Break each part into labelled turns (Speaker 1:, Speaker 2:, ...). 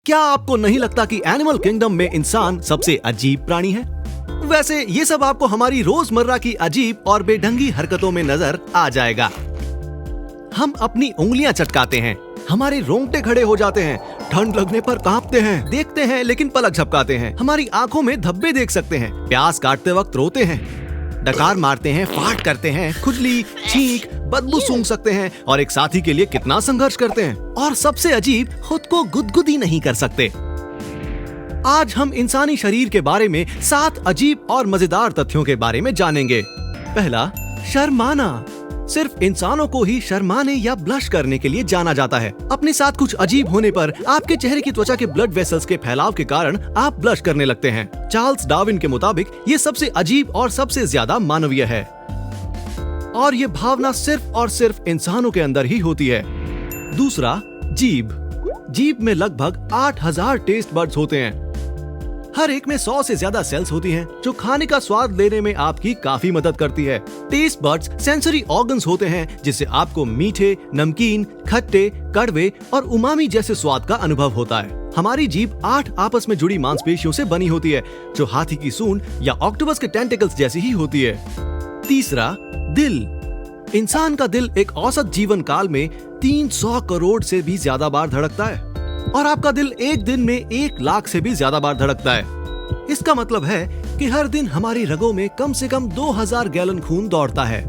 Speaker 1: क्या आपको नहीं लगता कि एनिमल किंगडम में इंसान सबसे अजीब प्राणी है? वैसे ये सब आपको हमारी रोजमर्रा की अजीब और बेढंगी हरकतों में नजर आ जाएगा। हम अपनी उंगलियां चटकाते हैं, हमारे रोंगटे खड़े हो जाते हैं, ठंड लगने पर कांपते हैं, देखते हैं लेकिन पलक झपकाते हैं, हमारी आंखों में धब्बे देख सकते हैं, प्याज काटते वक्त रोते हैं, डकार मारते हैं, फाट करते हैं, खुजली, छींक, बदबू सूंघ सकते हैं और एक साथी के लिए कितना संघर्ष करते हैं। और सबसे अजीब, खुद को गुदगुदी नहीं कर सकते। आज हम इंसानी शरीर के बारे में 7 अजीब और मजेदार तथ्यों के बारे में जानेंगे। पहला, शर्माना। सिर्फ इंसानों को ही शर्माने या ब्लश करने के लिए जाना जाता है। अपने साथ कुछ अजीब होने पर आपके चेहरे की त्वचा के ब्लड वेसल्स के फैलाव के कारण आप ब्लश करने लगते हैं। चार्ल्स डार्विन के मुताबिक ये सबसे अजीब और सबसे ज्यादा मानवीय है और ये भावना सिर्फ और सिर्फ इंसानों के अंदर ही होती है। दूसरा, जीभ। जीभ में लगभग 8000 टेस्ट बड्स होते हैं। हर एक में 100 से ज्यादा सेल्स होती हैं, जो खाने का स्वाद लेने में आपकी काफी मदद करती है। टेस्ट बड्स सेंसरी ऑर्गन्स होते हैं जिससे आपको मीठे, नमकीन, खट्टे, कड़वे और उमामी जैसे स्वाद का अनुभव होता है। हमारी जीभ 8 आपस में जुड़ी मांसपेशियों से बनी होती है, जो हाथी की सूंड या ऑक्टोपस के टेंटिकल्स जैसी ही होती है। तीसरा, दिल। इंसान का दिल एक औसत जीवन काल में 300 करोड़ से भी ज्यादा बार धड़कता है और आपका दिल एक दिन में 1 लाख से भी ज्यादा बार धड़कता है। इसका मतलब है कि हर दिन हमारी रगों में कम से कम 2000 गैलन खून दौड़ता है।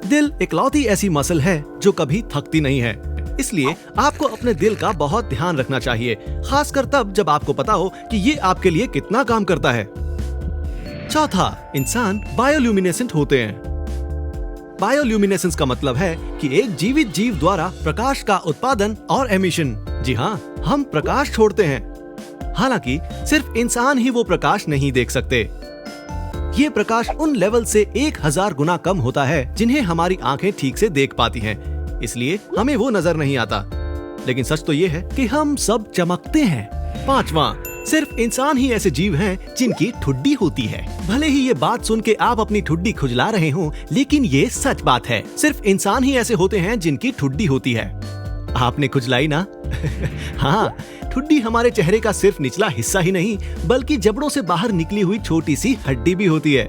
Speaker 1: दिल इकलौती ऐसी मसल है जो कभी थकती नहीं है, इसलिए आपको अपने दिल का बहुत ध्यान रखना चाहिए, खासकर तब जब आपको पता हो कि ये आपके लिए कितना काम करता है। चौथा, इंसान बायोल्यूमिनेसेंट होते हैं। बायोल्यूमिनेसेंस का मतलब है कि एक जीवित जीव द्वारा प्रकाश का उत्पादन और एमिशन। जी हाँ, हम प्रकाश छोड़ते हैं। हालांकि सिर्फ इंसान ही वो प्रकाश नहीं देख सकते। ये प्रकाश उन लेवल से 1000 गुना कम होता है जिन्हें हमारी आंखें ठीक से देख पाती हैं, इसलिए हमें वो नजर नहीं आता। लेकिन सच तो ये है कि हम सब चमकते हैं। पांचवा, सिर्फ इंसान ही ऐसे जीव हैं जिनकी ठुड्डी होती है। भले ही ये बात सुन के आप अपनी ठुड्डी खुजला रहे हों, लेकिन ये सच बात है। सिर्फ इंसान ही ऐसे होते हैं जिनकी ठुड्डी होती है। आपने खुजलाई ना? हाँ, ठुड्डी हमारे चेहरे का सिर्फ निचला हिस्सा ही नहीं, बल्कि जबड़ों से बाहर निकली हुई छोटी सी हड्डी भी होती है।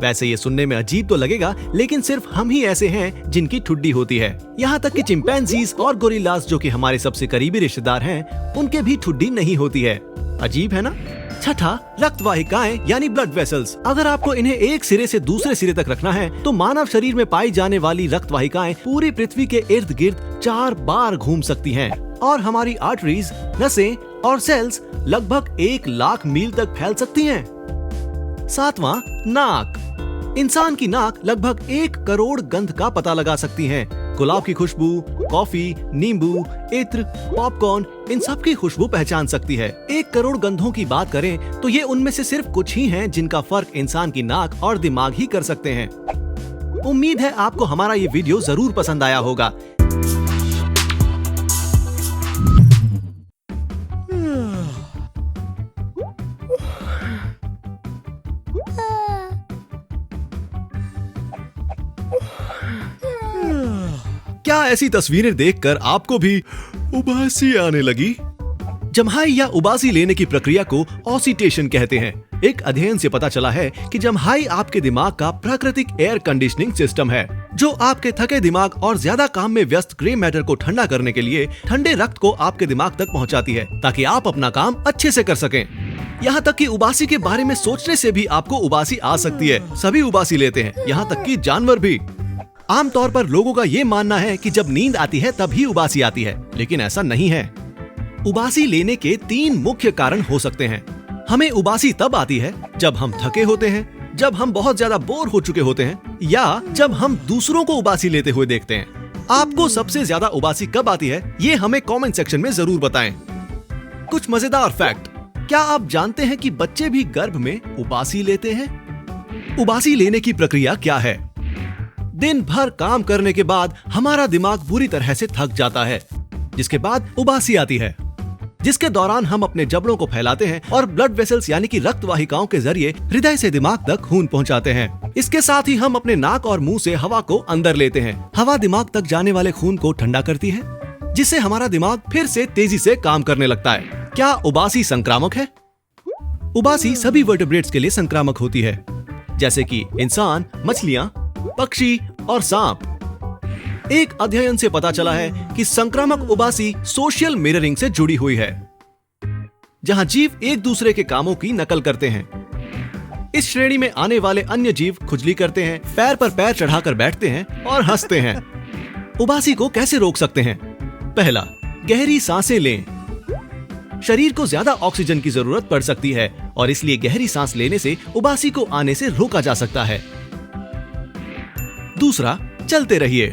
Speaker 1: वैसे ये सुनने में अजीब तो लगेगा, लेकिन सिर्फ हम ही ऐसे हैं जिनकी ठुड्डी होती है। यहाँ तक कि चिंपैंजीज और गोरिल्लास, जो कि हमारे सबसे करीबी रिश्तेदार हैं, उनके भी ठुड्डी नहीं होती है। अजीब है ना? छठा, रक्त वाहिकाएं यानी ब्लड वेसल्स। अगर आपको इन्हें एक सिरे से दूसरे सिरे तक रखना है, तो मानव शरीर में पाई जाने वाली रक्त वाहिकाएं पूरी पृथ्वी के इर्द गिर्द 4 बार घूम सकती हैं और हमारी आर्टरीज, नसें और सेल्स लगभग 1 लाख मील तक फैल सकती हैं। सातवां, नाक। इंसान की नाक लगभग 1 करोड़ गंध का पता लगा सकती है। गुलाब की खुशबू, कॉफी, नींबू, इत्र, पॉपकॉर्न, इन सब की खुशबू पहचान सकती है। 1 करोड़ गंधों की बात करें तो ये उनमें से सिर्फ कुछ ही हैं जिनका फर्क इंसान की नाक और दिमाग ही कर सकते हैं। उम्मीद है आपको हमारा ये वीडियो जरूर पसंद आया होगा। क्या ऐसी तस्वीरें देखकर आपको भी उबासी आने लगी? जम्हाई या उबासी लेने की प्रक्रिया को ऑसिटेशन कहते हैं। एक अध्ययन से पता चला है कि जम्हाई आपके दिमाग का प्राकृतिक एयर कंडीशनिंग सिस्टम है, जो आपके थके दिमाग और ज्यादा काम में व्यस्त ग्रे मैटर को ठंडा करने के लिए ठंडे रक्त को आपके दिमाग तक पहुंचाती है, ताकि आप अपना काम अच्छे से कर सकें। यहाँ तक कि उबासी के बारे में सोचने से भी आपको उबासी आ सकती है। सभी उबासी लेते हैं, यहाँ तक कि जानवर भी। आमतौर पर लोगों का ये मानना है कि जब नींद आती है तभी उबासी आती है, लेकिन ऐसा नहीं है। उबासी लेने के 3 मुख्य कारण हो सकते हैं। हमें उबासी तब आती है जब हम थके होते हैं, जब हम बहुत ज्यादा बोर हो चुके होते हैं, या जब हम दूसरों को उबासी लेते हुए देखते हैं। आपको सबसे ज्यादा उबासी कब आती है, ये हमें कमेंट सेक्शन में जरूर बताएं। कुछ मजेदार फैक्ट। क्या आप जानते हैं कि बच्चे भी गर्भ में उबासी लेते हैं? उबासी लेने की प्रक्रिया क्या है? दिन भर काम करने के बाद हमारा दिमाग बुरी तरह से थक जाता है, जिसके बाद उबासी आती है, जिसके दौरान हम अपने जबड़ों को फैलाते हैं और ब्लड वेसल्स यानी कि रक्त वाहिकाओं के जरिए हृदय से दिमाग तक खून पहुंचाते हैं। इसके साथ ही हम अपने नाक और मुंह से हवा को अंदर लेते हैं। हवा दिमाग तक जाने वाले खून को ठंडा करती है, जिससे हमारा दिमाग फिर से तेजी से काम करने लगता है। क्या उबासी संक्रामक है? उबासी सभी वर्टेब्रेट्स के लिए संक्रामक होती है, जैसे कि इंसान, मछलियां, पक्षी और सांप। एक अध्ययन से पता चला है कि संक्रामक उबासी सोशल मिररिंग से जुड़ी हुई है, जहां जीव एक दूसरे के कामों की नकल करते हैं। इस श्रेणी में आने वाले अन्य जीव खुजली करते हैं, पैर पर पैर चढ़ाकर बैठते हैं और हंसते हैं। उबासी को कैसे रोक सकते हैं? पहला, गहरी सांसें लें। शरीर को ज्यादा ऑक्सीजन की जरूरत पड़ सकती है और इसलिए गहरी सांस लेने से उबासी को आने से रोका जा सकता है। दूसरा, चलते रहिए।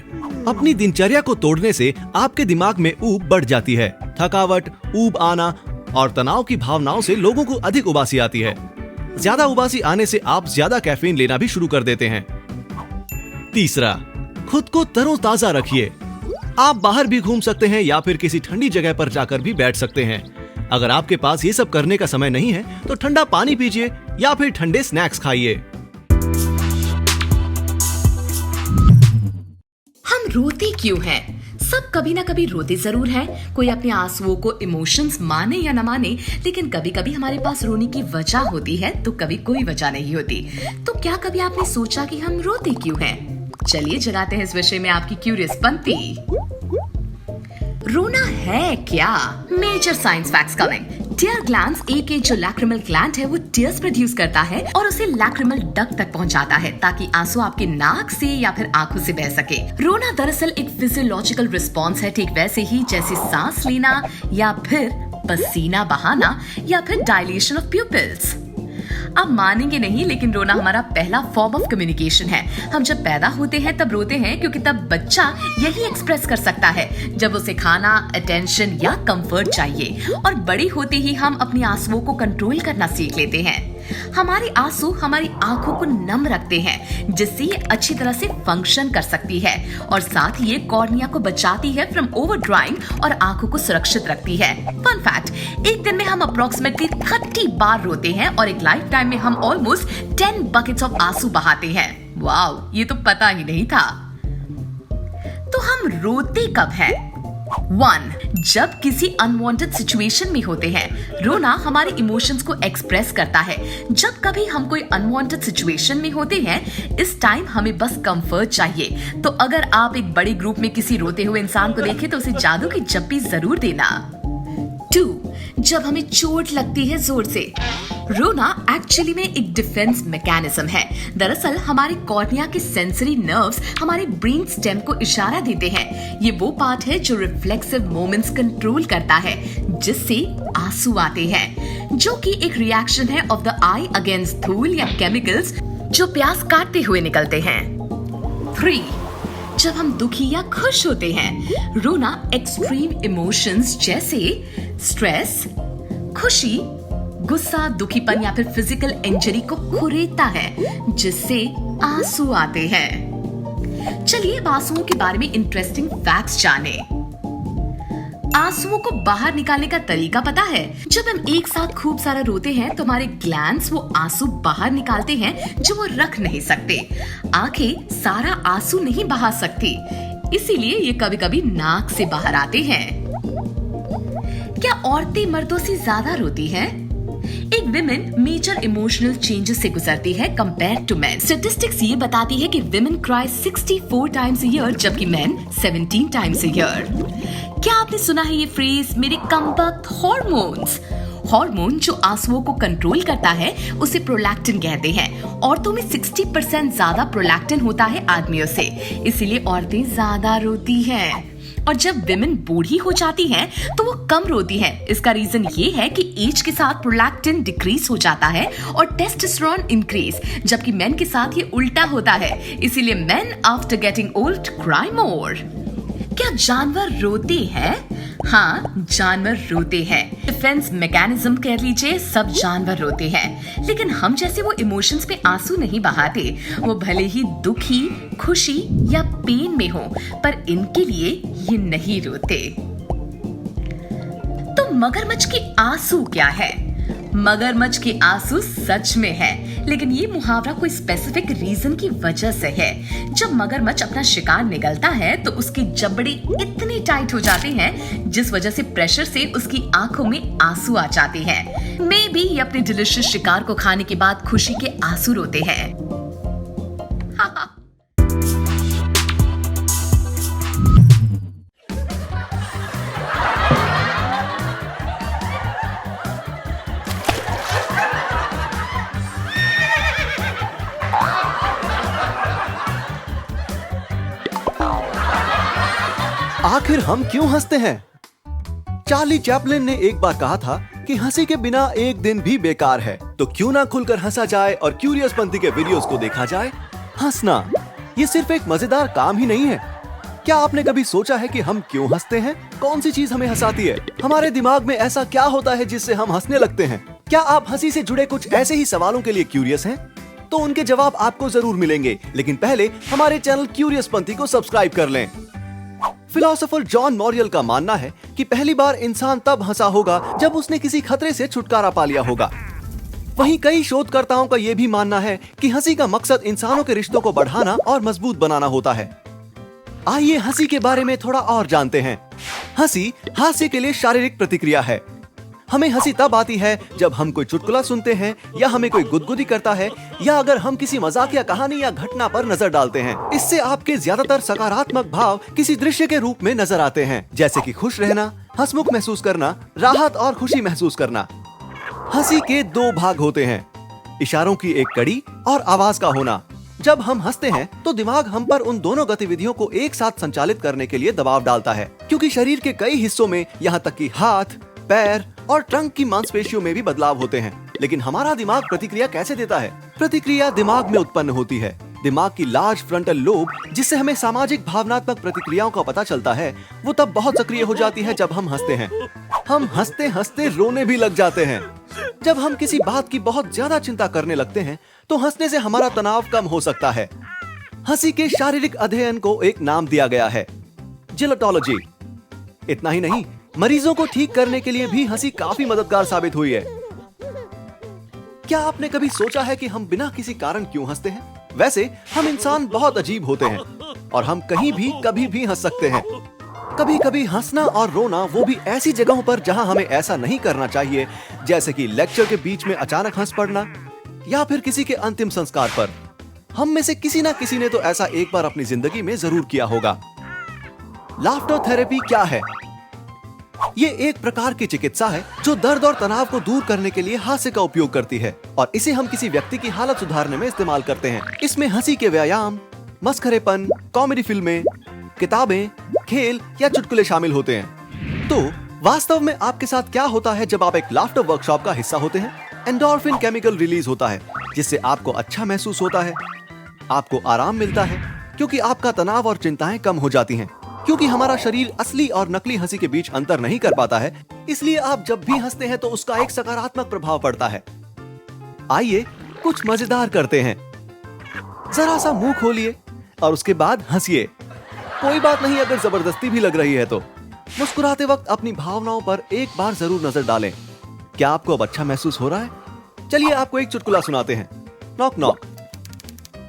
Speaker 1: अपनी दिनचर्या को तोड़ने से आपके दिमाग में ऊब बढ़ जाती है। थकावट, ऊब आना और तनाव की भावनाओं से लोगों को अधिक उबासी आती है। ज्यादा उबासी आने से आप ज्यादा कैफीन लेना भी शुरू कर देते हैं। तीसरा, खुद को तरोताजा रखिए। आप बाहर भी घूम सकते हैं या फिर किसी ठंडी जगह पर जाकर भी बैठ सकते हैं। अगर आपके पास ये सब करने का समय नहीं है तो ठंडा पानी पीजिए या फिर ठंडे स्नैक्स खाइए।
Speaker 2: हम रोते क्यों हैं? सब कभी ना कभी रोते जरूर हैं। कोई अपने आंसुओं को इमोशंस माने या न माने, लेकिन कभी कभी हमारे पास रोने की वजह होती है तो कभी कोई वजह नहीं होती। तो क्या कभी आपने सोचा कि हम रोते क्यों हैं? चलिए जगाते हैं इस विषय में आपकी क्यूरियस पंथी। रोना है क्या? Major science facts coming. Tear glands, एक जो लैक्रिमल ग्लैंड है, वो टीयर्स प्रोड्यूस करता है और उसे लैक्रिमल डक्ट तक पहुंचाता है ताकि आंसू आपके नाक से या फिर आंखों से बह सके। रोना दरअसल एक फिजियोलॉजिकल रिस्पॉन्स है, ठीक वैसे ही जैसे सांस लेना या फिर पसीना बहाना या फिर डायलेशन ऑफ प्यूपिल्स। आप मानेंगे नहीं, लेकिन रोना हमारा पहला फॉर्म ऑफ कम्युनिकेशन है। हम जब पैदा होते हैं तब रोते हैं क्योंकि तब बच्चा यही एक्सप्रेस कर सकता है जब उसे खाना, अटेंशन या कंफर्ट चाहिए। और बड़ी होते ही हम अपनी आंसुओं को कंट्रोल करना सीख लेते हैं। हमारे आंसू हमारी आंखों को नम रखते हैं, जिससे ये अच्छी तरह से फंक्शन कर सकती है और साथ ही ये कॉर्निया को बचाती है फ्रॉम ओवर ड्राइंग और आंखों को सुरक्षित रखती है। फन फैक्ट, एक दिन में हम अप्रोक्सीमेटली 30 बार रोते हैं और एक लाइफ टाइम में हम ऑलमोस्ट 10 बकेट्स ऑफ आंसू बहाते हैं। वाओ, ये तो पता ही नहीं था। तो हम रोते कब हैं? 1. जब किसी अनवांटेड सिचुएशन में होते हैं। रोना हमारे इमोशंस को एक्सप्रेस करता है। जब कभी हम कोई अनवांटेड सिचुएशन में होते हैं, इस टाइम हमें बस कंफर्ट चाहिए। तो अगर आप एक बड़े ग्रुप में किसी रोते हुए इंसान को देखें तो उसे जादू की जप्पी जरूर देना। 2. जब हमें चोट लगती है जोर से। रोना एक्चुअली में एक डिफेंस मैकेनिज्म है। दरअसल हमारे कॉर्निया के सेंसरी नर्व्स हमारे ब्रेन स्टेम को इशारा देते हैं। ये वो पार्ट है जो रिफ्लेक्सिव मोमेंट्स कंट्रोल करता है, जिससे आंसू आते हैं, जो कि एक रिएक्शन है ऑफ द आई अगेंस्ट धूल या केमिकल्स जो प्यास काटते हुए निकलते हैं। 3. जब हम दुखी या खुश होते हैं। रोना एक्सट्रीम इमोशंस जैसे स्ट्रेस, खुशी, गुस्सा, दुखीपन या फिर फिजिकल इंजरी को कुरेदता है, जिससे आंसू आते हैं। चलिए अब आंसुओं के बारे में इंटरेस्टिंग फैक्ट्स जानें। आंसुओं को बाहर निकालने का तरीका पता है? जब हम एक साथ खूब सारा रोते हैं तो हमारे ग्लैंड्स वो आंसू बाहर निकालते हैं जो वो रख नहीं सकते। आंखें सारा आंसू नहीं बहा सकती, इसीलिए ये कभी कभी नाक से बाहर आते हैं। क्या औरतें मर्दों से ज्यादा रोती हैं? एक विमेन मेजर इमोशनल चेंजेस से गुजरती है कंपेयर टू मेन। स्टैटिस्टिक्स ये बताती है कि women cry 64 times a year, जबकि मेन 17 टाइम्स अ ईयर। क्या आपने सुना है ये फ्रेज, मेरे कमबख्त हॉर्मोन्स? हार्मोन जो आंसुओं को कंट्रोल करता है उसे प्रोलैक्टिन कहते हैं। औरतों में 60% ज्यादा प्रोलैक्टिन होता है आदमियों से, इसीलिए औरतें ज्यादा रोती हैं। और जब विमेन बूढ़ी हो जाती हैं तो वो कम रोती हैं। इसका रीजन ये है कि एज के साथ प्रोलैक्टिन डिक्रीज हो जाता है और टेस्टोस्टेरोन इंक्रीज, जबकि मेन के साथ ये उल्टा होता है। इसीलिए men after getting old cry more. क्या जानवर रोते हैं? हाँ, जानवर रोते हैं। डिफेंस मैकेनिज्म कह लीजिए, सब जानवर रोते हैं, लेकिन हम जैसे वो इमोशंस पे आंसू नहीं बहाते। वो भले ही दुखी, खुशी या पेन में हो, पर इनके लिए ये नहीं रोते। तो मगरमच्छ के आंसू क्या है? मगरमच्छ के आंसू सच में है, लेकिन ये मुहावरा कोई स्पेसिफिक रीजन की वजह से है। जब मगरमच्छ अपना शिकार निगलता है तो उसकी जबड़ी इतनी टाइट हो जाती है जिस वजह से प्रेशर से उसकी आंखों में आंसू आ जाते हैं। मे बी ये अपने डिलिशियस शिकार को खाने के बाद खुशी के आंसू रोते हैं।
Speaker 1: आखिर हम क्यों हंसते हैं? चार्ली चैपलिन ने एक बार कहा था कि हंसी के बिना एक दिन भी बेकार है, तो क्यों ना खुलकर हंसा जाए और क्यूरियस पंथी के वीडियोस को देखा जाए। हंसना ये सिर्फ एक मजेदार काम ही नहीं है। क्या आपने कभी सोचा है कि हम क्यों हंसते हैं? कौन सी चीज हमें हंसाती है? हमारे दिमाग में ऐसा क्या होता है जिससे हम हंसने लगते हैं? क्या आप हंसी से जुड़े कुछ ऐसे ही सवालों के लिए क्यूरियस हैं? तो उनके जवाब आपको जरूर मिलेंगे, लेकिन पहले हमारे चैनल क्यूरियस पंथी को सब्सक्राइब कर लें। फिलोसोफर जॉन मॉरियल का मानना है कि पहली बार इंसान तब हंसा होगा जब उसने किसी खतरे से छुटकारा पा लिया होगा। वहीं कई शोधकर्ताओं का यह भी मानना है कि हंसी का मकसद इंसानों के रिश्तों को बढ़ाना और मजबूत बनाना होता है। आइए हंसी के बारे में थोड़ा और जानते हैं। हंसी हास्य के लिए शारीरिक प्रतिक्रिया है। हमें हंसी तब आती है जब हम कोई चुटकुला सुनते हैं, या हमें कोई गुदगुदी करता है, या अगर हम किसी मजाकिया कहानी या घटना पर नजर डालते हैं। इससे आपके ज्यादातर सकारात्मक भाव किसी दृश्य के रूप में नजर आते हैं, जैसे कि खुश रहना, हंसमुख महसूस करना, राहत और खुशी महसूस करना। हंसी के दो भाग होते हैं, इशारों की एक कड़ी और आवाज का होना। जब हम हंसते हैं तो दिमाग हम पर उन दोनों गतिविधियों को एक साथ संचालित करने के लिए दबाव डालता है, क्योंकि शरीर के कई हिस्सों में, यहाँ तक कि हाथ, पैर और ट्रंक की मांसपेशियों में भी बदलाव होते हैं। लेकिन हमारा दिमाग प्रतिक्रिया कैसे देता है? प्रतिक्रिया दिमाग में उत्पन्न होती है। दिमाग की लार्ज फ्रंटल लोब, जिससे हमें सामाजिक भावनात्मक प्रतिक्रियाओं का पता चलता है, वो तब बहुत सक्रिय हो जाती है जब हम हंसते हैं। हम हंसते हंसते रोने भी लग जाते हैं। जब हम किसी बात की बहुत ज्यादा चिंता करने लगते हैं तो हंसने से हमारा तनाव कम हो सकता है। हंसी के शारीरिक अध्ययन को एक नाम दिया गया है, जिलेटोलॉजी। इतना ही नहीं, मरीजों को ठीक करने के लिए भी हंसी काफी मददगार साबित हुई है। क्या आपने कभी सोचा है कि हम बिना किसी कारण क्यों हंसते हैं? वैसे हम इंसान बहुत अजीब होते हैं और हम कहीं भी कभी भी हंस सकते हैं। कभी कभी हंसना और रोना, वो भी ऐसी जगहों पर जहां हमें ऐसा नहीं करना चाहिए, जैसे कि लेक्चर के बीच में अचानक हंस पड़ना या फिर किसी के अंतिम संस्कार पर। हम में से किसी ना किसी ने तो ऐसा एक बार अपनी जिंदगी में जरूर किया होगा। लाफ्टर थेरेपी क्या है? ये एक प्रकार की चिकित्सा है जो दर्द और तनाव को दूर करने के लिए हास्य का उपयोग करती है, और इसे हम किसी व्यक्ति की हालत सुधारने में इस्तेमाल करते हैं। इसमें हंसी के व्यायाम, मस्खरेपन, कॉमेडी फिल्में, किताबें, खेल या चुटकुले शामिल होते हैं। तो वास्तव में आपके साथ क्या होता है जब आप एक लाफ्टर वर्कशॉप का हिस्सा होते हैं? एंडोर्फिन केमिकल रिलीज होता है, जिससे आपको अच्छा महसूस होता है, आपको आराम मिलता है, क्योंकि आपका तनाव और चिंताएं कम हो जाती हैं। क्योंकि हमारा शरीर असली और नकली हंसी के बीच अंतर नहीं कर पाता है, इसलिए आप जब भी हंसते हैं तो उसका एक सकारात्मक प्रभाव पड़ता है। आइए कुछ मजेदार करते हैं। जरा सा मुंह खोलिए और उसके बाद हंसिए। कोई बात नहीं अगर जबरदस्ती भी लग रही है तो। मुस्कुराते वक्त अपनी भावनाओं पर एक बार जरूर नजर डालें। क्या आपको अब अच्छा महसूस हो रहा है? चलिए आपको एक चुटकुला सुनाते हैं। Knock knock.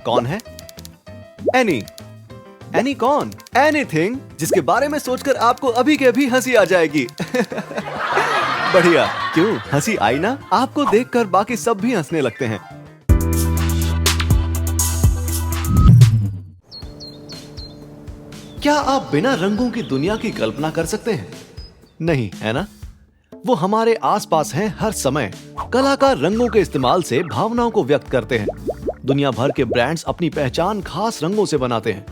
Speaker 1: कौन है? एनी। एनी कौन? एनीथिंग जिसके बारे में सोचकर आपको अभी के अभी हंसी आ जाएगी। बढ़िया, क्यों हंसी आई ना? आपको देखकर बाकी सब भी हंसने लगते हैं। क्या आप बिना रंगों की दुनिया की कल्पना कर सकते हैं? नहीं, है ना? वो हमारे आसपास हैं हर समय। कलाकार रंगों के इस्तेमाल से भावनाओं को व्यक्त करते हैं। दुनिया भर के ब्रांड्स अपनी पहचान खास रंगों से बनाते हैं।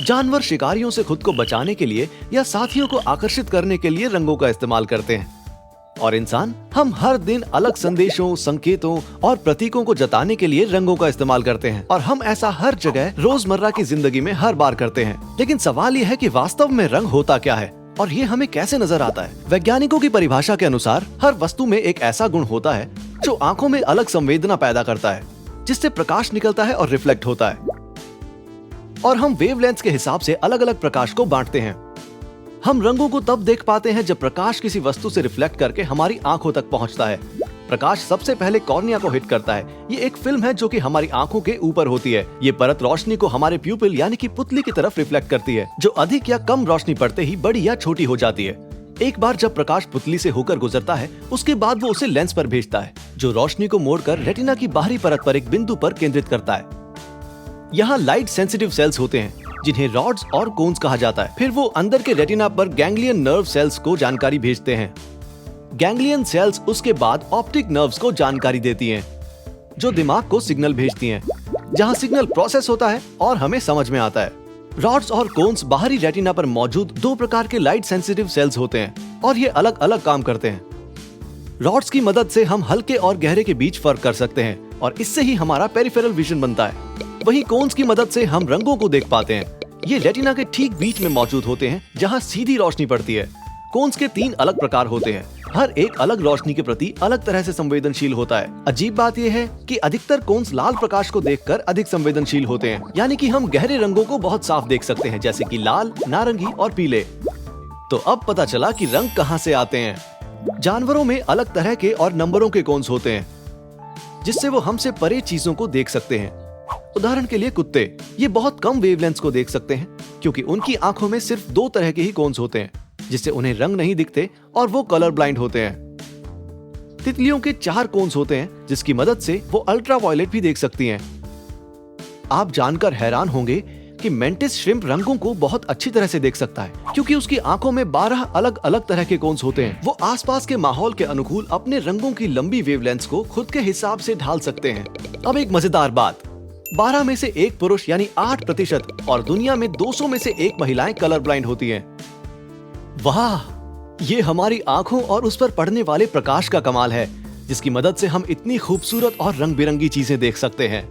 Speaker 1: जानवर शिकारियों से खुद को बचाने के लिए या साथियों को आकर्षित करने के लिए रंगों का इस्तेमाल करते हैं। और इंसान, हम हर दिन अलग संदेशों, संकेतों और प्रतीकों को जताने के लिए रंगों का इस्तेमाल करते हैं, और हम ऐसा हर जगह रोजमर्रा की जिंदगी में हर बार करते हैं। लेकिन सवाल यह है कि वास्तव में रंग होता क्या है और ये हमें कैसे नजर आता है? वैज्ञानिकों की परिभाषा के अनुसार हर वस्तु में एक ऐसा गुण होता है जो आंखों में अलग संवेदना पैदा करता है, जिससे प्रकाश निकलता है और रिफ्लेक्ट होता है। और हम वेवलेंथ के हिसाब से अलग अलग प्रकाश को बांटते हैं। हम रंगों को तब देख पाते हैं जब प्रकाश किसी वस्तु से रिफ्लेक्ट करके हमारी आंखों तक पहुंचता है। प्रकाश सबसे पहले कॉर्निया को हिट करता है। ये एक फिल्म है जो कि हमारी आंखों के ऊपर होती है। ये परत रोशनी को हमारे प्यूपिल यानी कि पुतली की तरफ रिफ्लेक्ट करती है, जो अधिक या कम रोशनी पड़ते ही बड़ी या छोटी हो जाती है। एक बार जब प्रकाश पुतली से होकर गुजरता है, उसके बाद वो उसे लेंस पर भेजता है, जो रोशनी को मोड़कर रेटिना की बाहरी परत पर एक बिंदु पर केंद्रित करता है। यहाँ लाइट सेंसिटिव सेल्स होते हैं, जिन्हें रॉड्स और कोन्स कहा जाता है। फिर वो अंदर के रेटिना पर गैंग्लियन नर्व सेल्स को जानकारी भेजते हैं। गैंग्लियन सेल्स उसके बाद ऑप्टिक नर्व्स को जानकारी देती हैं, जो दिमाग को सिग्नल भेजती हैं, जहां सिग्नल प्रोसेस होता है और हमें समझ में आता है। रॉड्स और कोन्स बाहरी रेटिना पर मौजूद दो प्रकार के लाइट सेंसिटिव सेल्स होते हैं और ये अलग अलग काम करते हैं। रॉड्स की मदद से हम हल्के और गहरे के बीच फर्क कर सकते हैं और इससे ही हमारा पेरिफेरल विजन बनता है। वहीं कोन्स की मदद से हम रंगों को देख पाते हैं। ये रेटिना के ठीक बीच में मौजूद होते हैं, जहां सीधी रोशनी पड़ती है। कोन्स के 3 अलग प्रकार होते हैं, हर एक अलग रोशनी के प्रति अलग तरह से संवेदनशील होता है। अजीब बात यह है कि अधिकतर कोन्स लाल प्रकाश को देखकर अधिक संवेदनशील होते हैं, यानी कि हम गहरे रंगों को बहुत साफ देख सकते हैं, जैसे कि लाल, नारंगी और पीले। तो अब पता चला कि रंग कहां से आते हैं। जानवरों में अलग तरह के और नंबरों के कोन्स होते हैं, जिससे वो हमसे परे चीजों को देख सकते हैं। उदाहरण के लिए कुत्ते, ये बहुत कम वेवलेंथ्स को देख सकते हैं, क्योंकि उनकी आंखों में सिर्फ 2 तरह के ही कोन्स होते हैं, जिससे उन्हें रंग नहीं दिखते और वो कलर ब्लाइंड होते हैं। तितलियों के 4 कोन्स होते हैं, जिसकी मदद से वो अल्ट्रावायलेट भी देख सकती हैं। आप जानकर हैरान होंगे कि मेंटिस श्रिम्प रंगों को बहुत अच्छी तरह से देख सकता है, क्योंकि उसकी आंखों में 12 अलग अलग तरह के कोन्स होते हैं। वो आसपास के माहौल के अनुकूल अपने रंगों की लंबी वेवलेंथ्स को खुद के हिसाब से ढाल सकते हैं। अब एक मजेदार बात, 12 में से 1 पुरुष यानी 8% और दुनिया में 200 में से 1 महिलाएं कलर ब्लाइंड होती हैं। वाह, ये हमारी आंखों और उस पर पड़ने वाले प्रकाश का कमाल है, जिसकी मदद से हम इतनी खूबसूरत और रंग बिरंगी चीजें देख सकते हैं।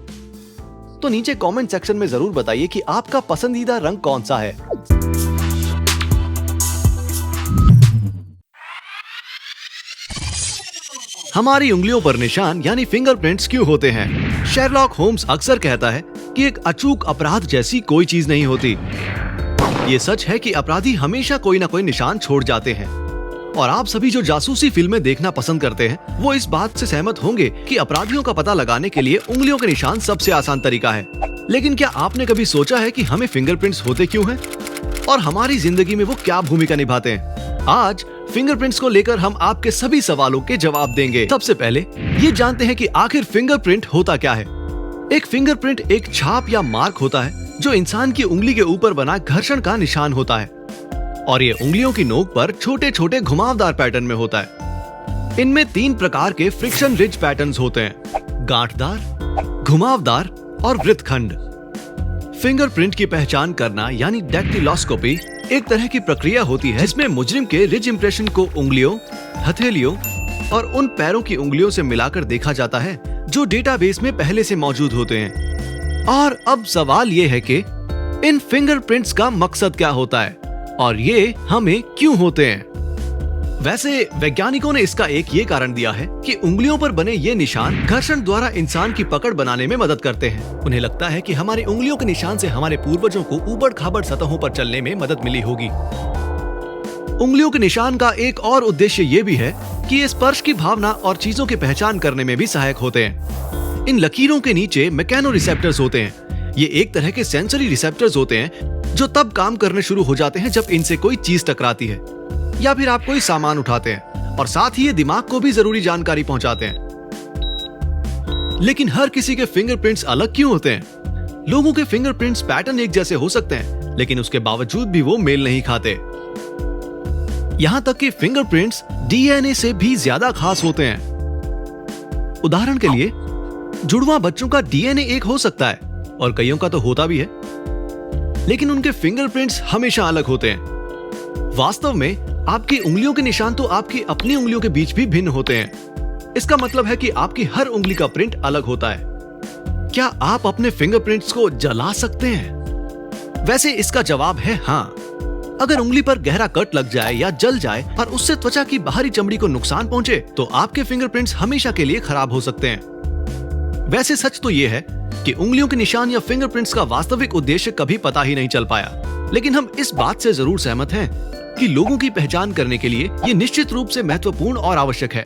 Speaker 1: तो नीचे कमेंट सेक्शन में जरूर बताइए कि आपका पसंदीदा रंग कौन सा है। हमारी उंगलियों पर निशान यानी फिंगरप्रिंट्स क्यों होते हैं? शेरलॉक होम्स अक्सर कहता है कि एक अचूक अपराध जैसी कोई चीज नहीं होती। ये सच है कि अपराधी हमेशा कोई ना कोई निशान छोड़ जाते हैं, और आप सभी जो जासूसी फिल्में देखना पसंद करते हैं, वो इस बात से सहमत होंगे कि अपराधियों का पता लगाने के लिए उंगलियों के निशान सबसे आसान तरीका है। लेकिन क्या आपने कभी सोचा है कि हमें फिंगरप्रिंट्स होते क्यों हैं और हमारी जिंदगी में वो क्या भूमिका निभाते हैं? आज फिंगरप्रिंट्स को लेकर हम आपके सभी सवालों के जवाब देंगे। सबसे पहले ये जानते हैं कि आखिर फिंगरप्रिंट होता क्या है। एक फिंगरप्रिंट एक छाप या मार्क होता है जो इंसान की उंगली के ऊपर बना घर्षण का निशान होता है, और ये उंगलियों की नोक पर छोटे छोटे घुमावदार पैटर्न में होता है। इनमें 3 प्रकार के फ्रिक्शन रिज पैटर्न्स होते हैं, गांठदार, घुमावदार और वृत्तखंड। फिंगरप्रिंट की पहचान करना यानी डैक्टिलोस्कोपी एक तरह की प्रक्रिया होती है जिसमें मुजरिम के रिज इंप्रेशन को उंगलियों, हथेलियों और उन पैरों की उंगलियों से मिलाकर देखा जाता है जो डेटाबेस में पहले से मौजूद होते हैं। और अब सवाल ये है कि इन फिंगरप्रिंट्स का मकसद क्या होता है और ये हमें क्यों होते हैं? वैसे वैज्ञानिकों ने इसका एक ये कारण दिया है कि उंगलियों पर बने ये निशान घर्षण द्वारा इंसान की पकड़ बनाने में मदद करते हैं। उन्हें लगता है कि हमारी उंगलियों के निशान से हमारे पूर्वजों को ऊबड़-खाबड़ सतहों पर चलने में मदद मिली होगी। उंगलियों के निशान का एक और उद्देश्य ये भी है कि ये स्पर्श की भावना और चीजों की पहचान करने में भी सहायक होते हैं। इन लकीरों के नीचे मैकेनो रिसेप्टर्स होते हैं। ये एक तरह के सेंसरी रिसेप्टर्स होते हैं जो तब काम करने शुरू हो जाते हैं जब इनसे कोई चीज टकराती है या फिर आप कोई सामान उठाते हैं, और साथ ही ये दिमाग को भी जरूरी जानकारी पहुंचाते हैं। लेकिन हर किसी के फिंगरप्रिंट्स अलग क्यों होते हैं? लोगों के फिंगरप्रिंट्स पैटर्न एक जैसे हो सकते हैं, लेकिन उसके बावजूद भी वो मेल नहीं खाते। यहां तक कि फिंगरप्रिंट्स डीएनए से भी ज्यादा खास होते हैं। उदाहरण के लिए जुड़वा बच्चों का डीएनए एक हो सकता है और कईयों का तो होता भी है, लेकिन उनके फिंगरप्रिंट्स हमेशा अलग होते हैं। वास्तव में आपकी उंगलियों के निशान तो आपकी अपनी उंगलियों के बीच भी भिन्न होते हैं। इसका मतलब है कि आपकी हर उंगली का प्रिंट अलग होता है। क्या आप अपने फिंगरप्रिंट्स को जला सकते हैं? वैसे इसका जवाब है हाँ। अगर उंगली पर गहरा कट लग जाए या जल जाए और उससे त्वचा की बाहरी चमड़ी को नुकसान पहुंचे तो आपके फिंगरप्रिंट्स हमेशा के लिए खराब हो सकते हैं। वैसे सच तो ये है कि उंगलियों के निशान या फिंगरप्रिंट्स का वास्तविक उद्देश्य कभी पता ही नहीं चल पाया, लेकिन हम इस बात से जरूर सहमत हैं कि लोगों की पहचान करने के लिए ये निश्चित रूप से महत्वपूर्ण और आवश्यक है।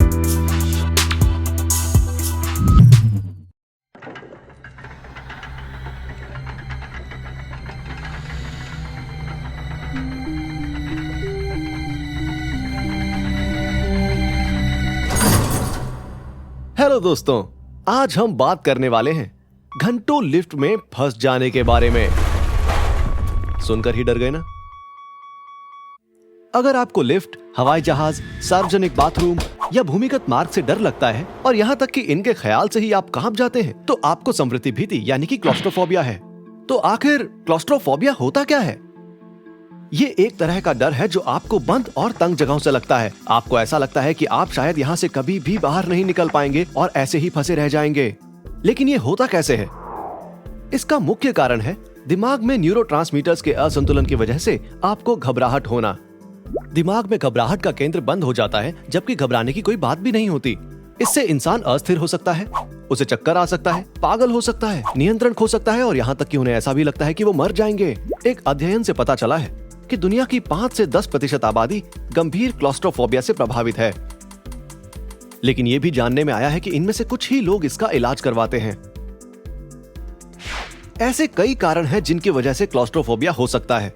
Speaker 1: हेलो दोस्तों, आज हम बात करने वाले हैं घंटों लिफ्ट में फंस जाने के बारे में। सुनकर ही डर गए ना? अगर आपको लिफ्ट, हवाई जहाज, सार्वजनिक बाथरूम या भूमिगत मार्ग से डर लगता है और यहाँ तक कि इनके ख्याल से ही आप कांप जाते हैं, तो आपको संवृत्ति भीति यानी कि क्लॉस्ट्रोफोबिया है। तो आखिर क्लॉस्ट्रोफोबिया होता क्या है? ये एक तरह का डर है जो आपको बंद और तंग जगहों से लगता है। आपको ऐसा लगता है कि आप शायद यहाँ से कभी भी बाहर नहीं निकल पाएंगे और ऐसे ही फंसे रह जाएंगे। लेकिन ये होता कैसे है? इसका मुख्य कारण है दिमाग में न्यूरोट्रांसमीटर्स के असंतुलन की वजह से आपको घबराहट होना। दिमाग में घबराहट का केंद्र बंद हो जाता है, जबकि घबराने की कोई बात भी नहीं होती। इससे इंसान अस्थिर हो सकता है, उसे चक्कर आ सकता है, पागल हो सकता है, नियंत्रण खो सकता है और यहाँ तक कि उन्हें ऐसा भी लगता है कि वो मर जाएंगे। एक अध्ययन से पता चला है कि दुनिया की 5 से 10% आबादी गंभीर क्लॉस्ट्रोफोबिया से प्रभावित है। लेकिन ये भी जानने में आया है कि इनमें से कुछ ही लोग इसका इलाज करवाते हैं। ऐसे कई कारण हैं जिनकी वजह से क्लॉस्ट्रोफोबिया हो सकता है।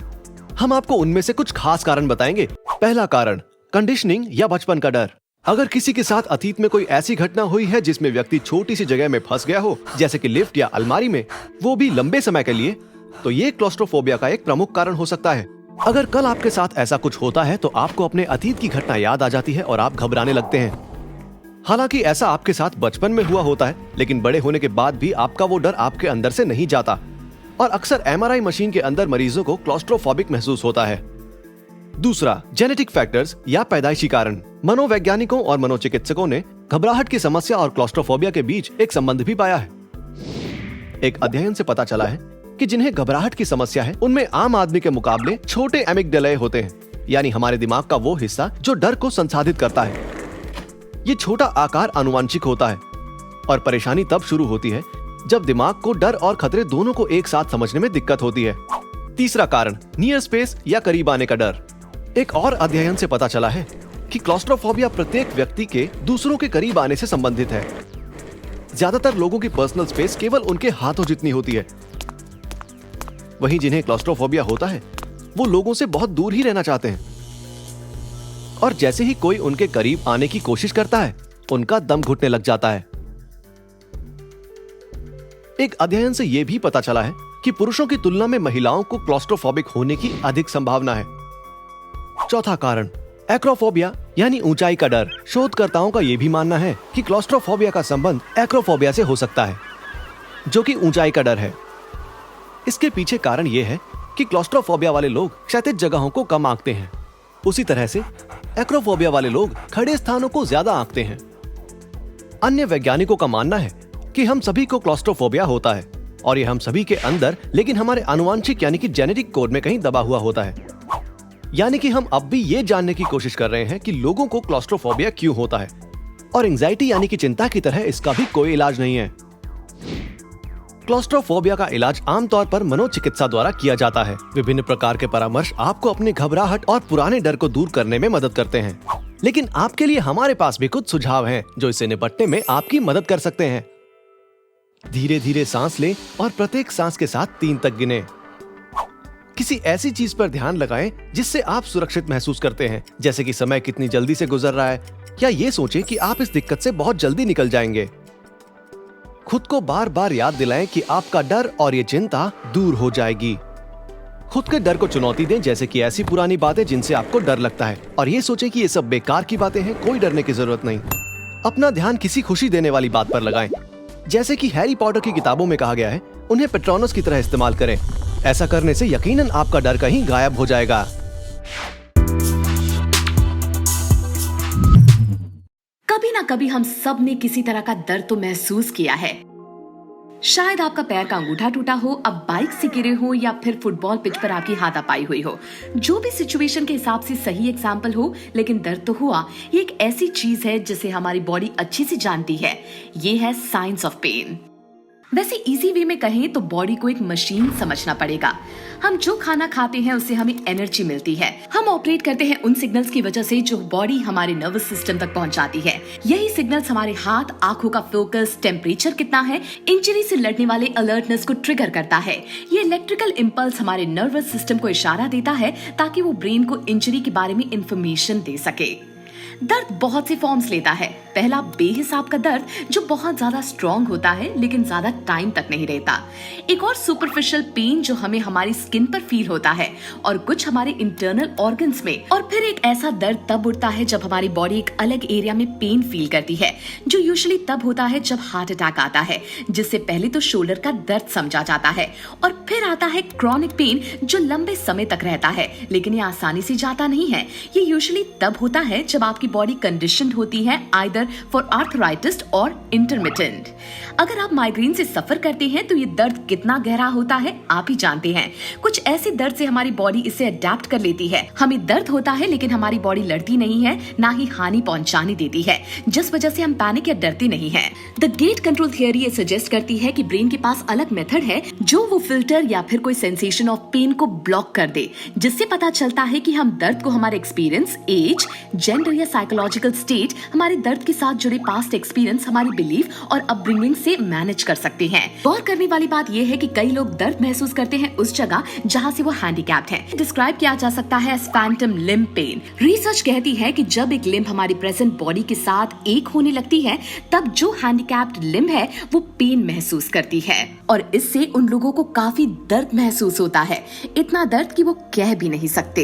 Speaker 1: हम आपको उनमें से कुछ खास कारण बताएंगे। पहला कारण, कंडीशनिंग या बचपन का डर। अगर किसी के साथ अतीत में कोई ऐसी घटना हुई है जिसमें व्यक्ति छोटी सी जगह में फंस गया हो, जैसे कि लिफ्ट या अलमारी में, वो भी लंबे समय के लिए, तो ये क्लॉस्ट्रोफोबिया का एक प्रमुख कारण हो सकता है। अगर कल आपके साथ ऐसा कुछ होता है तो आपको अपने अतीत की घटना याद आ जाती है और आप घबराने लगते हैं। हालांकि ऐसा आपके साथ बचपन में हुआ होता है, लेकिन बड़े होने के बाद भी आपका वो डर आपके अंदर से नहीं जाता और अक्सर एमआरआई मशीन के अंदर मरीजों को क्लॉस्ट्रोफोबिक महसूस होता है। दूसरा, जेनेटिक फैक्टर्स या पैदाइशी कारण। मनोवैज्ञानिकों और मनोचिकित्सकों ने घबराहट की समस्या और क्लॉस्ट्रोफोबिया के बीच एक संबंध भी पाया है। एक अध्ययन से पता चला है कि जिन्हें घबराहट की समस्या है, उनमें आम आदमी के मुकाबले छोटे एमिग्डालाए होते हैं, यानी हमारे दिमाग का वो हिस्सा जो डर को संसाधित करता है। ये छोटा आकार आनुवंशिक होता है और परेशानी तब शुरू होती है जब दिमाग को डर और खतरे दोनों को एक साथ समझने में दिक्कत होती है। तीसरा कारण, नियर स्पेस या करीब आने का डर। एक और अध्ययन से पता चला है कि क्लॉस्ट्रोफोबिया प्रत्येक व्यक्ति के दूसरों के करीब आने से संबंधित है। ज्यादातर लोगों की पर्सनल स्पेस केवल उनके हाथों जितनी होती है। वहीं जिन्हें क्लॉस्ट्रोफोबिया होता है, वो लोगों से बहुत दूर ही रहना चाहते हैं और जैसे ही कोई उनके करीब आने की कोशिश करता है, उनका दम घुटने लग जाता है। एक अध्ययन से यह भी पता चला है कि पुरुषों की तुलना में महिलाओं को क्लॉस्ट्रोफोबिक होने की अधिक संभावना है। चौथा कारण, एक्रोफोबिया यानी ऊंचाई का डर। शोधकर्ताओं का यह भी मानना है कि क्लॉस्ट्रोफोबिया का संबंध एक्रोफोबिया से हो सकता है, जो कि ऊंचाई का डर है। इसके पीछे कारण यह है कि क्लॉस्ट्रोफोबिया वाले लोग क्षैतिज जगहों को कम आंकते हैं, उसी तरह से एक्रोफोबिया वाले लोग खड़े स्थानों को ज्यादा आंकते हैं। अन्य वैज्ञानिकों का मानना है कि हम सभी को क्लॉस्ट्रोफोबिया होता है और यह हम सभी के अंदर, लेकिन हमारे आनुवंशिक यानी कि जेनेटिक कोड में कहीं दबा हुआ होता है। यानी कि हम अब भी ये जानने की कोशिश कर रहे हैं कि लोगों को क्लॉस्ट्रोफोबिया क्यों होता है, और एंजाइटी यानी कि चिंता की तरह इसका भी कोई इलाज नहीं है। क्लॉस्ट्रोफोबिया का इलाज आमतौर पर मनोचिकित्सा द्वारा किया जाता है। विभिन्न प्रकार के परामर्श आपको अपनी घबराहट और पुराने डर को दूर करने में मदद करते हैं, लेकिन आपके लिए हमारे पास भी कुछ सुझाव हैं जो इससे निपटने में आपकी मदद कर सकते हैं। धीरे धीरे सांस लें और प्रत्येक सांस के साथ 3 तक गिनें। किसी ऐसी चीज पर ध्यान लगाएं जिससे आप सुरक्षित महसूस करते हैं, जैसे कि समय कितनी जल्दी से गुजर रहा है, या ये सोचें कि आप इस दिक्कत से बहुत जल्दी निकल जाएंगे। खुद को बार बार याद दिलाएं कि आपका डर और ये चिंता दूर हो जाएगी। खुद के डर को चुनौती दें, जैसे कि ऐसी पुरानी बातें जिनसे आपको डर लगता है, और ये सोचें कि ये सब बेकार की बातें हैं, कोई डरने की जरूरत नहीं। अपना ध्यान किसी खुशी देने वाली बात पर लगाएं, जैसे कि हैरी पॉटर की किताबों में कहा गया है, उन्हें पेट्रोनस की तरह इस्तेमाल करें। ऐसा करने से यकीनन आपका डर कहीं गायब हो जाएगा।
Speaker 2: कभी ना कभी हम सब ने किसी तरह का दर्द तो महसूस किया है। शायद आपका पैर का अंगूठा टूटा हो, अब बाइक से गिरे हो, या फिर फुटबॉल पिच पर आपकी हाथापाई हुई हो। जो भी सिचुएशन के हिसाब से सही एग्जाम्पल हो, लेकिन दर्द तो हुआ। ये एक ऐसी चीज है जिसे हमारी बॉडी अच्छी से जानती है। ये है साइंस ऑफ पेन। वैसे इजी वे में कहें तो बॉडी को एक मशीन समझना पड़ेगा। हम जो खाना खाते हैं उससे हमें एनर्जी मिलती है। हम ऑपरेट करते हैं उन सिग्नल्स की वजह से जो बॉडी हमारे नर्वस सिस्टम तक पहुंचाती है। यही सिग्नल्स हमारे हाथ, आंखों का फोकस, टेम्परेचर कितना है, इंजरी से लड़ने वाले अलर्टनेस को ट्रिगर करता है। ये इलेक्ट्रिकल इंपल्स हमारे नर्वस सिस्टम को इशारा देता है ताकि वो ब्रेन को इंजरी के बारे में इंफॉर्मेशन दे सके। दर्द बहुत से फॉर्म्स लेता है। पहला बेहिसाब का दर्द जो बहुत ज्यादा स्ट्रॉन्ग होता है लेकिन ज्यादा टाइम तक नहीं रहता। एक और सुपरफिशियल पेन जो हमें हमारी स्किन पर फील होता है और कुछ हमारे इंटरनल ऑर्गन्स में। और फिर एक ऐसा दर्द तब उठता है जब हमारी बॉडी एक अलग एरिया में पेन फील करती है, जो यूजुअली तब होता है जब हार्ट अटैक आता है, जिससे पहले तो शोल्डर का दर्द समझा जाता है और फिर आता है क्रॉनिक पेन जो लंबे समय तक रहता है, लेकिन ये आसानी से जाता नहीं है। ये यूजुअली तब होता है जब आपकी बॉडी कंडीशनड होती है आइदर फॉर आर्थराइटिस और इंटरमिटेंट। अगर आप माइग्रेन से सफर करते हैं तो ये दर्द कितना गहरा होता है आप ही जानते हैं। कुछ ऐसे दर्द से हमारी बॉडी इसे अडेप्ट कर लेती है। हमें दर्द होता है लेकिन हमारी बॉडी लड़ती नहीं है, ना ही हानि पहुंचाने देती है, जिस वजह से हम पैनिक या डरते नहीं है। द गेट कंट्रोल थियरी ये सजेस्ट करती है कि ब्रेन के पास अलग मेथड है जो वो फिल्टर या फिर कोई सेंसेशन ऑफ पेन को ब्लॉक कर दे, जिससे पता चलता है कि हम दर्द को हमारे एक्सपीरियंस, एज, जेंडर या साइकोलॉजिकल स्टेट, हमारे दर्द के साथ जुड़े पास्ट एक्सपीरियंस, हमारी बिलीफ और अपब्रिंगिंग से मैनेज कर सकते हैं। गौर करने वाली बात यह है कि कई लोग दर्द महसूस करते हैं उस जगह जहां से वो हैंडीकैप्ड हैं। डिस्क्राइब किया जा सकता है as phantom limb pain. Research कहती है कि जब एक लिम्ब हमारी प्रेजेंट बॉडी के साथ एक होने लगती है तब जो हैंडीकैप्ड लिम्ब है वो पेन महसूस करती है और इससे उन लोगों को काफी दर्द महसूस होता है, इतना दर्द कि वो कह भी नहीं सकते।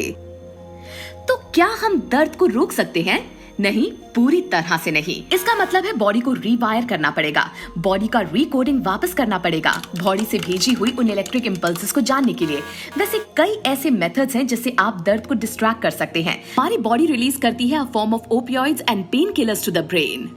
Speaker 2: तो क्या हम दर्द को रोक सकते हैं? नहीं, पूरी तरह से नहीं। इसका मतलब है बॉडी को रीवायर करना पड़ेगा, बॉडी का रिकोडिंग वापस करना पड़ेगा, बॉडी से भेजी हुई उन इलेक्ट्रिक इंपल्सेस को जानने के लिए। वैसे कई ऐसे मेथड्स हैं जिससे आप दर्द को डिस्ट्रैक्ट कर सकते हैं। हमारी बॉडी रिलीज करती है a form of opioids and pain killers to the brain,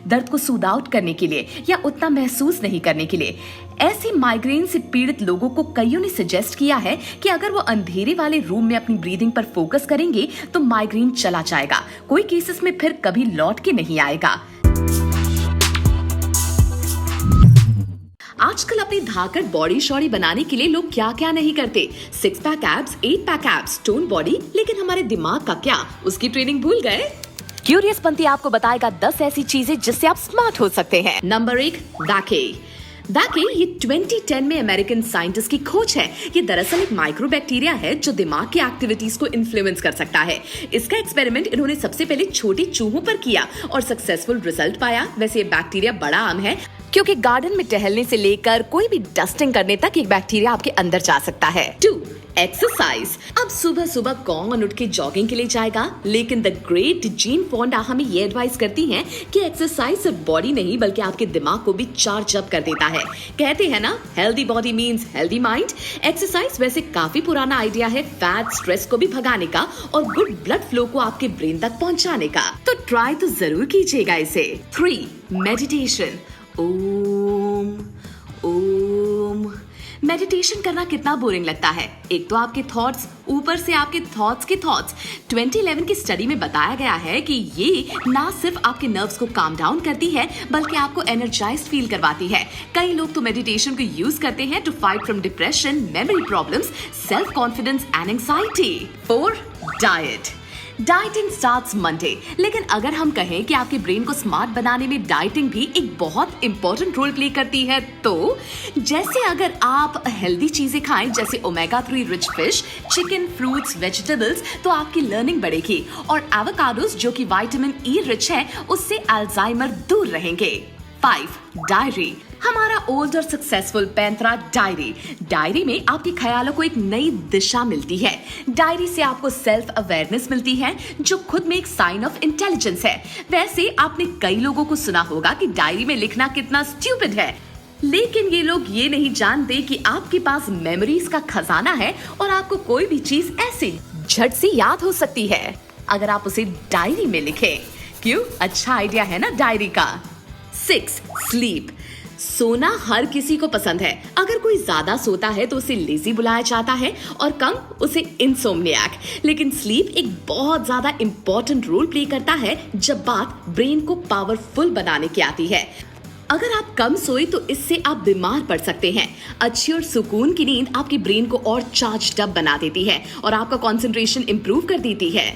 Speaker 2: दर्द को सूद आउट करने के लिए या उतना महसूस नहीं करने के लिए। ऐसे माइग्रेन से पीड़ित लोगों को कईयों ने सजेस्ट किया है कि अगर वो अंधेरे वाले रूम में अपनी ब्रीदिंग पर फोकस करेंगे तो माइग्रेन चला जाएगा, कोई केसेस में फिर कभी लौट के नहीं आएगा। आजकल अपनी धाकड़ बॉडी शॉडी बनाने के लिए लोग क्या क्या नहीं करते। 6 pack abs, 8 pack abs, tone body, लेकिन हमारे दिमाग का क्या, उसकी ट्रेनिंग भूल गए? क्यूरियस पंथी आपको बताएगा 10 ऐसी चीजें जिससे आप स्मार्ट हो सकते हैं। नंबर 1, वैके। ये 2010 में अमेरिकन साइंटिस्ट की खोज है। ये दरअसल एक माइक्रोबैक्टीरिया है जो दिमाग की एक्टिविटीज को इन्फ्लुएंस कर सकता है। इसका एक्सपेरिमेंट इन्होंने सबसे पहले छोटे चूहों पर किया और सक्सेसफुल रिजल्ट पाया। वैसे ये बैक्टीरिया बड़ा आम है क्योंकि गार्डन में टहलने से लेकर कोई भी डस्टिंग करने तक एक बैक्टीरिया आपके अंदर जा सकता है। 2, एक्सरसाइज। अब सुबह सुबह कौन उठ के जॉगिंग के लिए जाएगा, लेकिन द ग्रेट जीन फोंडा हमें ये एडवाइस करती हैं कि एक्सरसाइज सिर्फ बॉडी नहीं बल्कि आपके दिमाग को भी चार्ज अप कर देता है। कहते हैं ना, healthy body means healthy mind. Exercise वैसे काफी पुराना आइडिया है फैट, स्ट्रेस को भी भगाने का और गुड ब्लड फ्लो को आपके ब्रेन तक पहुंचाने का, तो ट्राई तो जरूर कीजिएगा इसे। 3, मेडिटेशन। ओम ओम। मेडिटेशन करना कितना बोरिंग लगता है। एक तो आपके थॉट्स, ऊपर से आपके थॉट्स के थॉट्स। 2011 की स्टडी में बताया गया है कि ये ना सिर्फ आपके नर्व्स को काम डाउन करती है बल्कि आपको एनर्जाइज्ड फील करवाती है। कई लोग तो मेडिटेशन को यूज करते हैं to fight from depression, memory problems, self confidence and anxiety. 4, diet. Dieting starts Monday, लेकिन अगर हम कहें कि आपके ब्रेन को स्मार्ट बनाने में डाइटिंग भी एक बहुत इंपॉर्टेंट रोल प्ले करती है, तो जैसे अगर आप हेल्दी चीजें खाएं जैसे omega 3 rich fish, chicken, fruits, vegetables, तो आपकी लर्निंग बढ़ेगी। और एवोकाडोस जो कि विटामिन ई रिच है, उससे अल्जाइमर दूर रहेंगे। 5, डायरी। हमारा ओल्ड और सक्सेसफुल पैंतरा डायरी में आपके ख्यालों को एक नई दिशा मिलती है। डायरी से आपको सेल्फ अवेयरनेस मिलती है जो खुद में एक साइन ऑफ इंटेलिजेंस है। वैसे आपने कई लोगों को सुना होगा कि डायरी में लिखना कितना स्टूपिड है, लेकिन ये लोग ये नहीं जानते कि आपके पास मेमोरीज का खजाना है और आपको कोई भी चीज ऐसे झट से याद हो सकती है अगर आप उसे डायरी में लिखें। क्यों? अच्छा आइडिया है ना डायरी का। 6, स्लीप। सोना हर किसी को पसंद है। अगर कोई ज्यादा सोता है तो उसे लेजी बुलाया जाता है और कम उसे इंसोम्नियाक। लेकिन स्लीप एक बहुत ज्यादा इंपॉर्टेंट रोल प्ले करता है जब बात ब्रेन को पावरफुल बनाने की आती है। अगर आप कम सोए तो इससे आप बीमार पड़ सकते हैं। अच्छी और सुकून की नींद आपके ब्रेन को और चार्ज्ड अप बना देती है और आपका कंसंट्रेशन इंप्रूव कर देती है।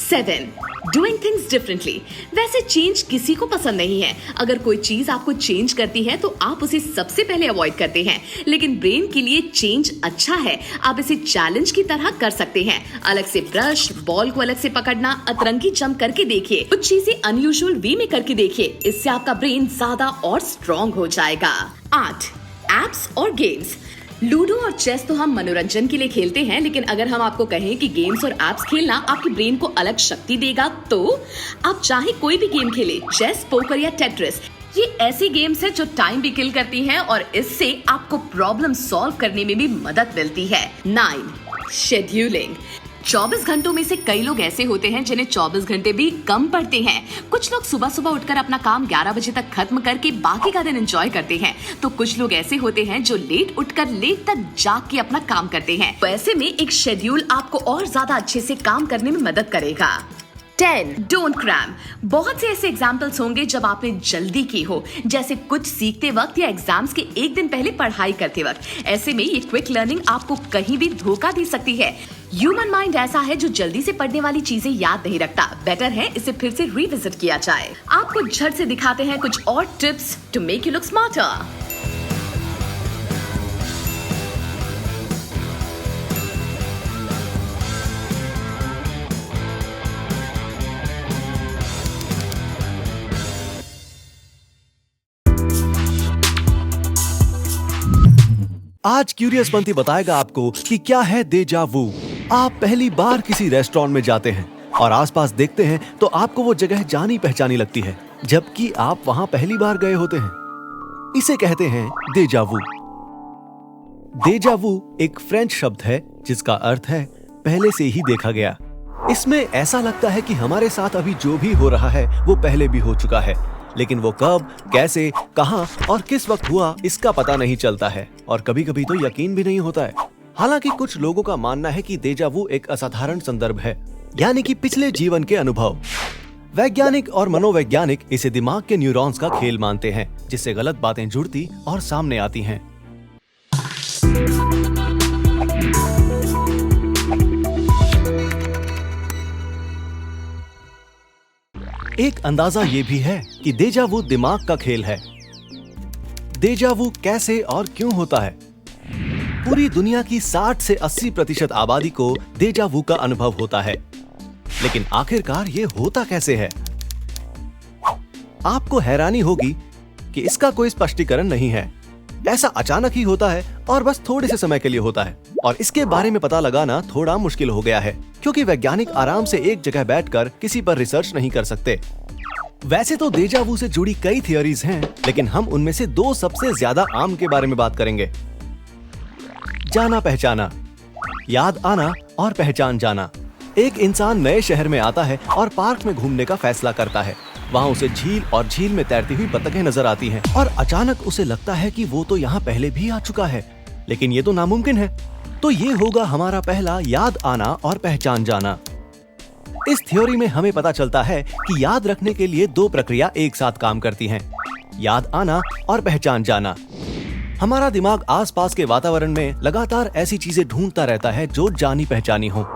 Speaker 2: 7. Doing things differently. वैसे चेंज किसी को पसंद नहीं है। अगर कोई चीज आपको चेंज करती है तो आप उसे सबसे पहले अवॉइड करते हैं, लेकिन ब्रेन के लिए चेंज अच्छा है। आप इसे चैलेंज की तरह कर सकते हैं। अलग से ब्रश, बॉल को अलग से पकड़ना, अतरंगी जंप करके देखिए, कुछ चीजें अनयूजुअल वे में करके देखिए। इससे आपका ब्रेन ज्यादा और स्ट्रॉन्ग हो जाएगा। 8. एप्स और गेम्स. लूडो और चेस तो हम मनोरंजन के लिए खेलते हैं, लेकिन अगर हम आपको कहें कि गेम्स और एप्स खेलना आपके ब्रेन को अलग शक्ति देगा, तो आप चाहे कोई भी गेम खेले, चेस, पोकर या टेट्रिस, ये ऐसी गेम्स है जो टाइम भी किल करती हैं और इससे आपको प्रॉब्लम सॉल्व करने में भी मदद मिलती है। 9. शेड्यूलिंग. 24 घंटों में से कई लोग ऐसे होते हैं जिन्हें 24 घंटे भी कम पड़ते हैं। कुछ लोग सुबह सुबह उठकर अपना काम 11 बजे तक खत्म करके बाकी का दिन एंजॉय करते हैं, तो कुछ लोग ऐसे होते हैं जो लेट उठकर लेट तक जाग के अपना काम करते हैं। तो ऐसे में एक शेड्यूल आपको और ज्यादा अच्छे से काम करने में मदद करेगा। 10. Don't cram. बहुत से ऐसे एग्जाम्पल्स होंगे जब आपने जल्दी की हो, जैसे कुछ सीखते वक्त या एग्जाम्स के एक दिन पहले पढ़ाई करते वक्त। ऐसे में ये क्विक लर्निंग आपको कहीं भी धोखा दे सकती है। ह्यूमन माइंड ऐसा है जो जल्दी से पढ़ने वाली चीजें याद नहीं रखता। बेटर है इसे फिर से रिविजिट किया जाए। आपको झट से दिखाते हैं कुछ और tips to make you look smarter.
Speaker 1: आज क्यूरियस पंथी बताएगा आपको कि क्या है डेजा वू। आप पहली बार किसी रेस्टोरेंट में जाते हैं और आसपास देखते हैं तो आपको वो जगह जानी पहचानी लगती है, जबकि आप वहां पहली बार गए होते हैं। इसे कहते हैं डेजा वू। डेजा वू एक फ्रेंच शब्द है जिसका अर्थ है पहले से ही देखा गया। इसमें ऐसा लगता है कि हमारे साथ अभी जो भी हो रहा है वो पहले भी हो चुका है, लेकिन वो कब, कैसे, कहां और किस वक्त हुआ इसका पता नहीं चलता है, और कभी कभी तो यकीन भी नहीं होता है। हालांकि कुछ लोगों का मानना है कि डेजा वू एक असाधारण संदर्भ है, यानी कि पिछले जीवन के अनुभव। वैज्ञानिक और मनोवैज्ञानिक इसे दिमाग के न्यूरॉन्स का खेल मानते हैं, जिससे गलत बातें जुड़ती और सामने आती हैं। एक अंदाजा ये भी है कि डेजा वू दिमाग का खेल है। डेजा वू कैसे और क्यों होता है? पूरी दुनिया की 60 से 80% आबादी को डेजा वू का अनुभव होता है, लेकिन आखिरकार ये होता कैसे है? आपको हैरानी होगी कि इसका कोई स्पष्टीकरण नहीं है। ऐसा अचानक ही होता है और बस थोड़े से समय के लिए होता है, और इसके बारे में पता लगाना थोड़ा मुश्किल हो गया है, क्योंकि वैज्ञानिक आराम से एक जगह बैठकर किसी पर रिसर्च नहीं कर सकते। वैसे तो डेजा वू से जुड़ी कई थियोरीज हैं, लेकिन हम उनमें से दो सबसे ज्यादा आम के बारे में बात करेंगे। जाना पहचाना, याद आना और पहचान जाना। एक इंसान नए शहर में आता है और पार्क में घूमने का फैसला करता है। वहाँ उसे झील और झील में तैरती हुई बतखें नजर आती हैं, और अचानक उसे लगता है कि वो तो यहाँ पहले भी आ चुका है, लेकिन ये तो नामुमकिन है। तो ये होगा हमारा पहला याद आना और पहचान जाना। इस थ्योरी में हमें पता चलता है कि याद रखने के लिए दो प्रक्रिया एक साथ काम करती हैं, याद आना और पहचान जाना। हमारा दिमाग आसपास के वातावरण में लगातार ऐसी चीजें ढूंढता रहता है जो जानी पहचानी हो।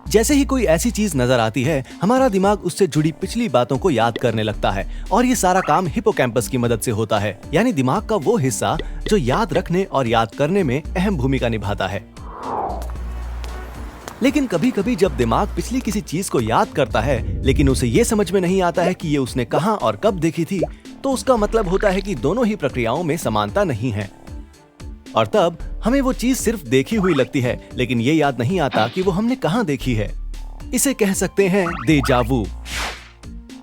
Speaker 1: जैसे ही कोई ऐसी चीज नजर आती है, हमारा दिमाग उससे जुड़ी पिछली बातों को याद करने लगता है, और ये सारा काम हिप्पोकैम्पस की मदद से होता है, यानी दिमाग का वो हिस्सा जो याद रखने और याद करने में अहम भूमिका निभाता है। लेकिन कभी कभी जब दिमाग पिछली किसी चीज को याद करता है, लेकिन उसे ये समझ में नहीं आता है कि ये उसने कहां और कब देखी थी, तो उसका मतलब होता है कि दोनों ही प्रक्रियाओं में समानता नहीं है, और तब हमें वो चीज सिर्फ देखी हुई लगती है, लेकिन ये याद नहीं आता कि वो हमने कहां देखी है। इसे कह सकते हैं डेजा वू।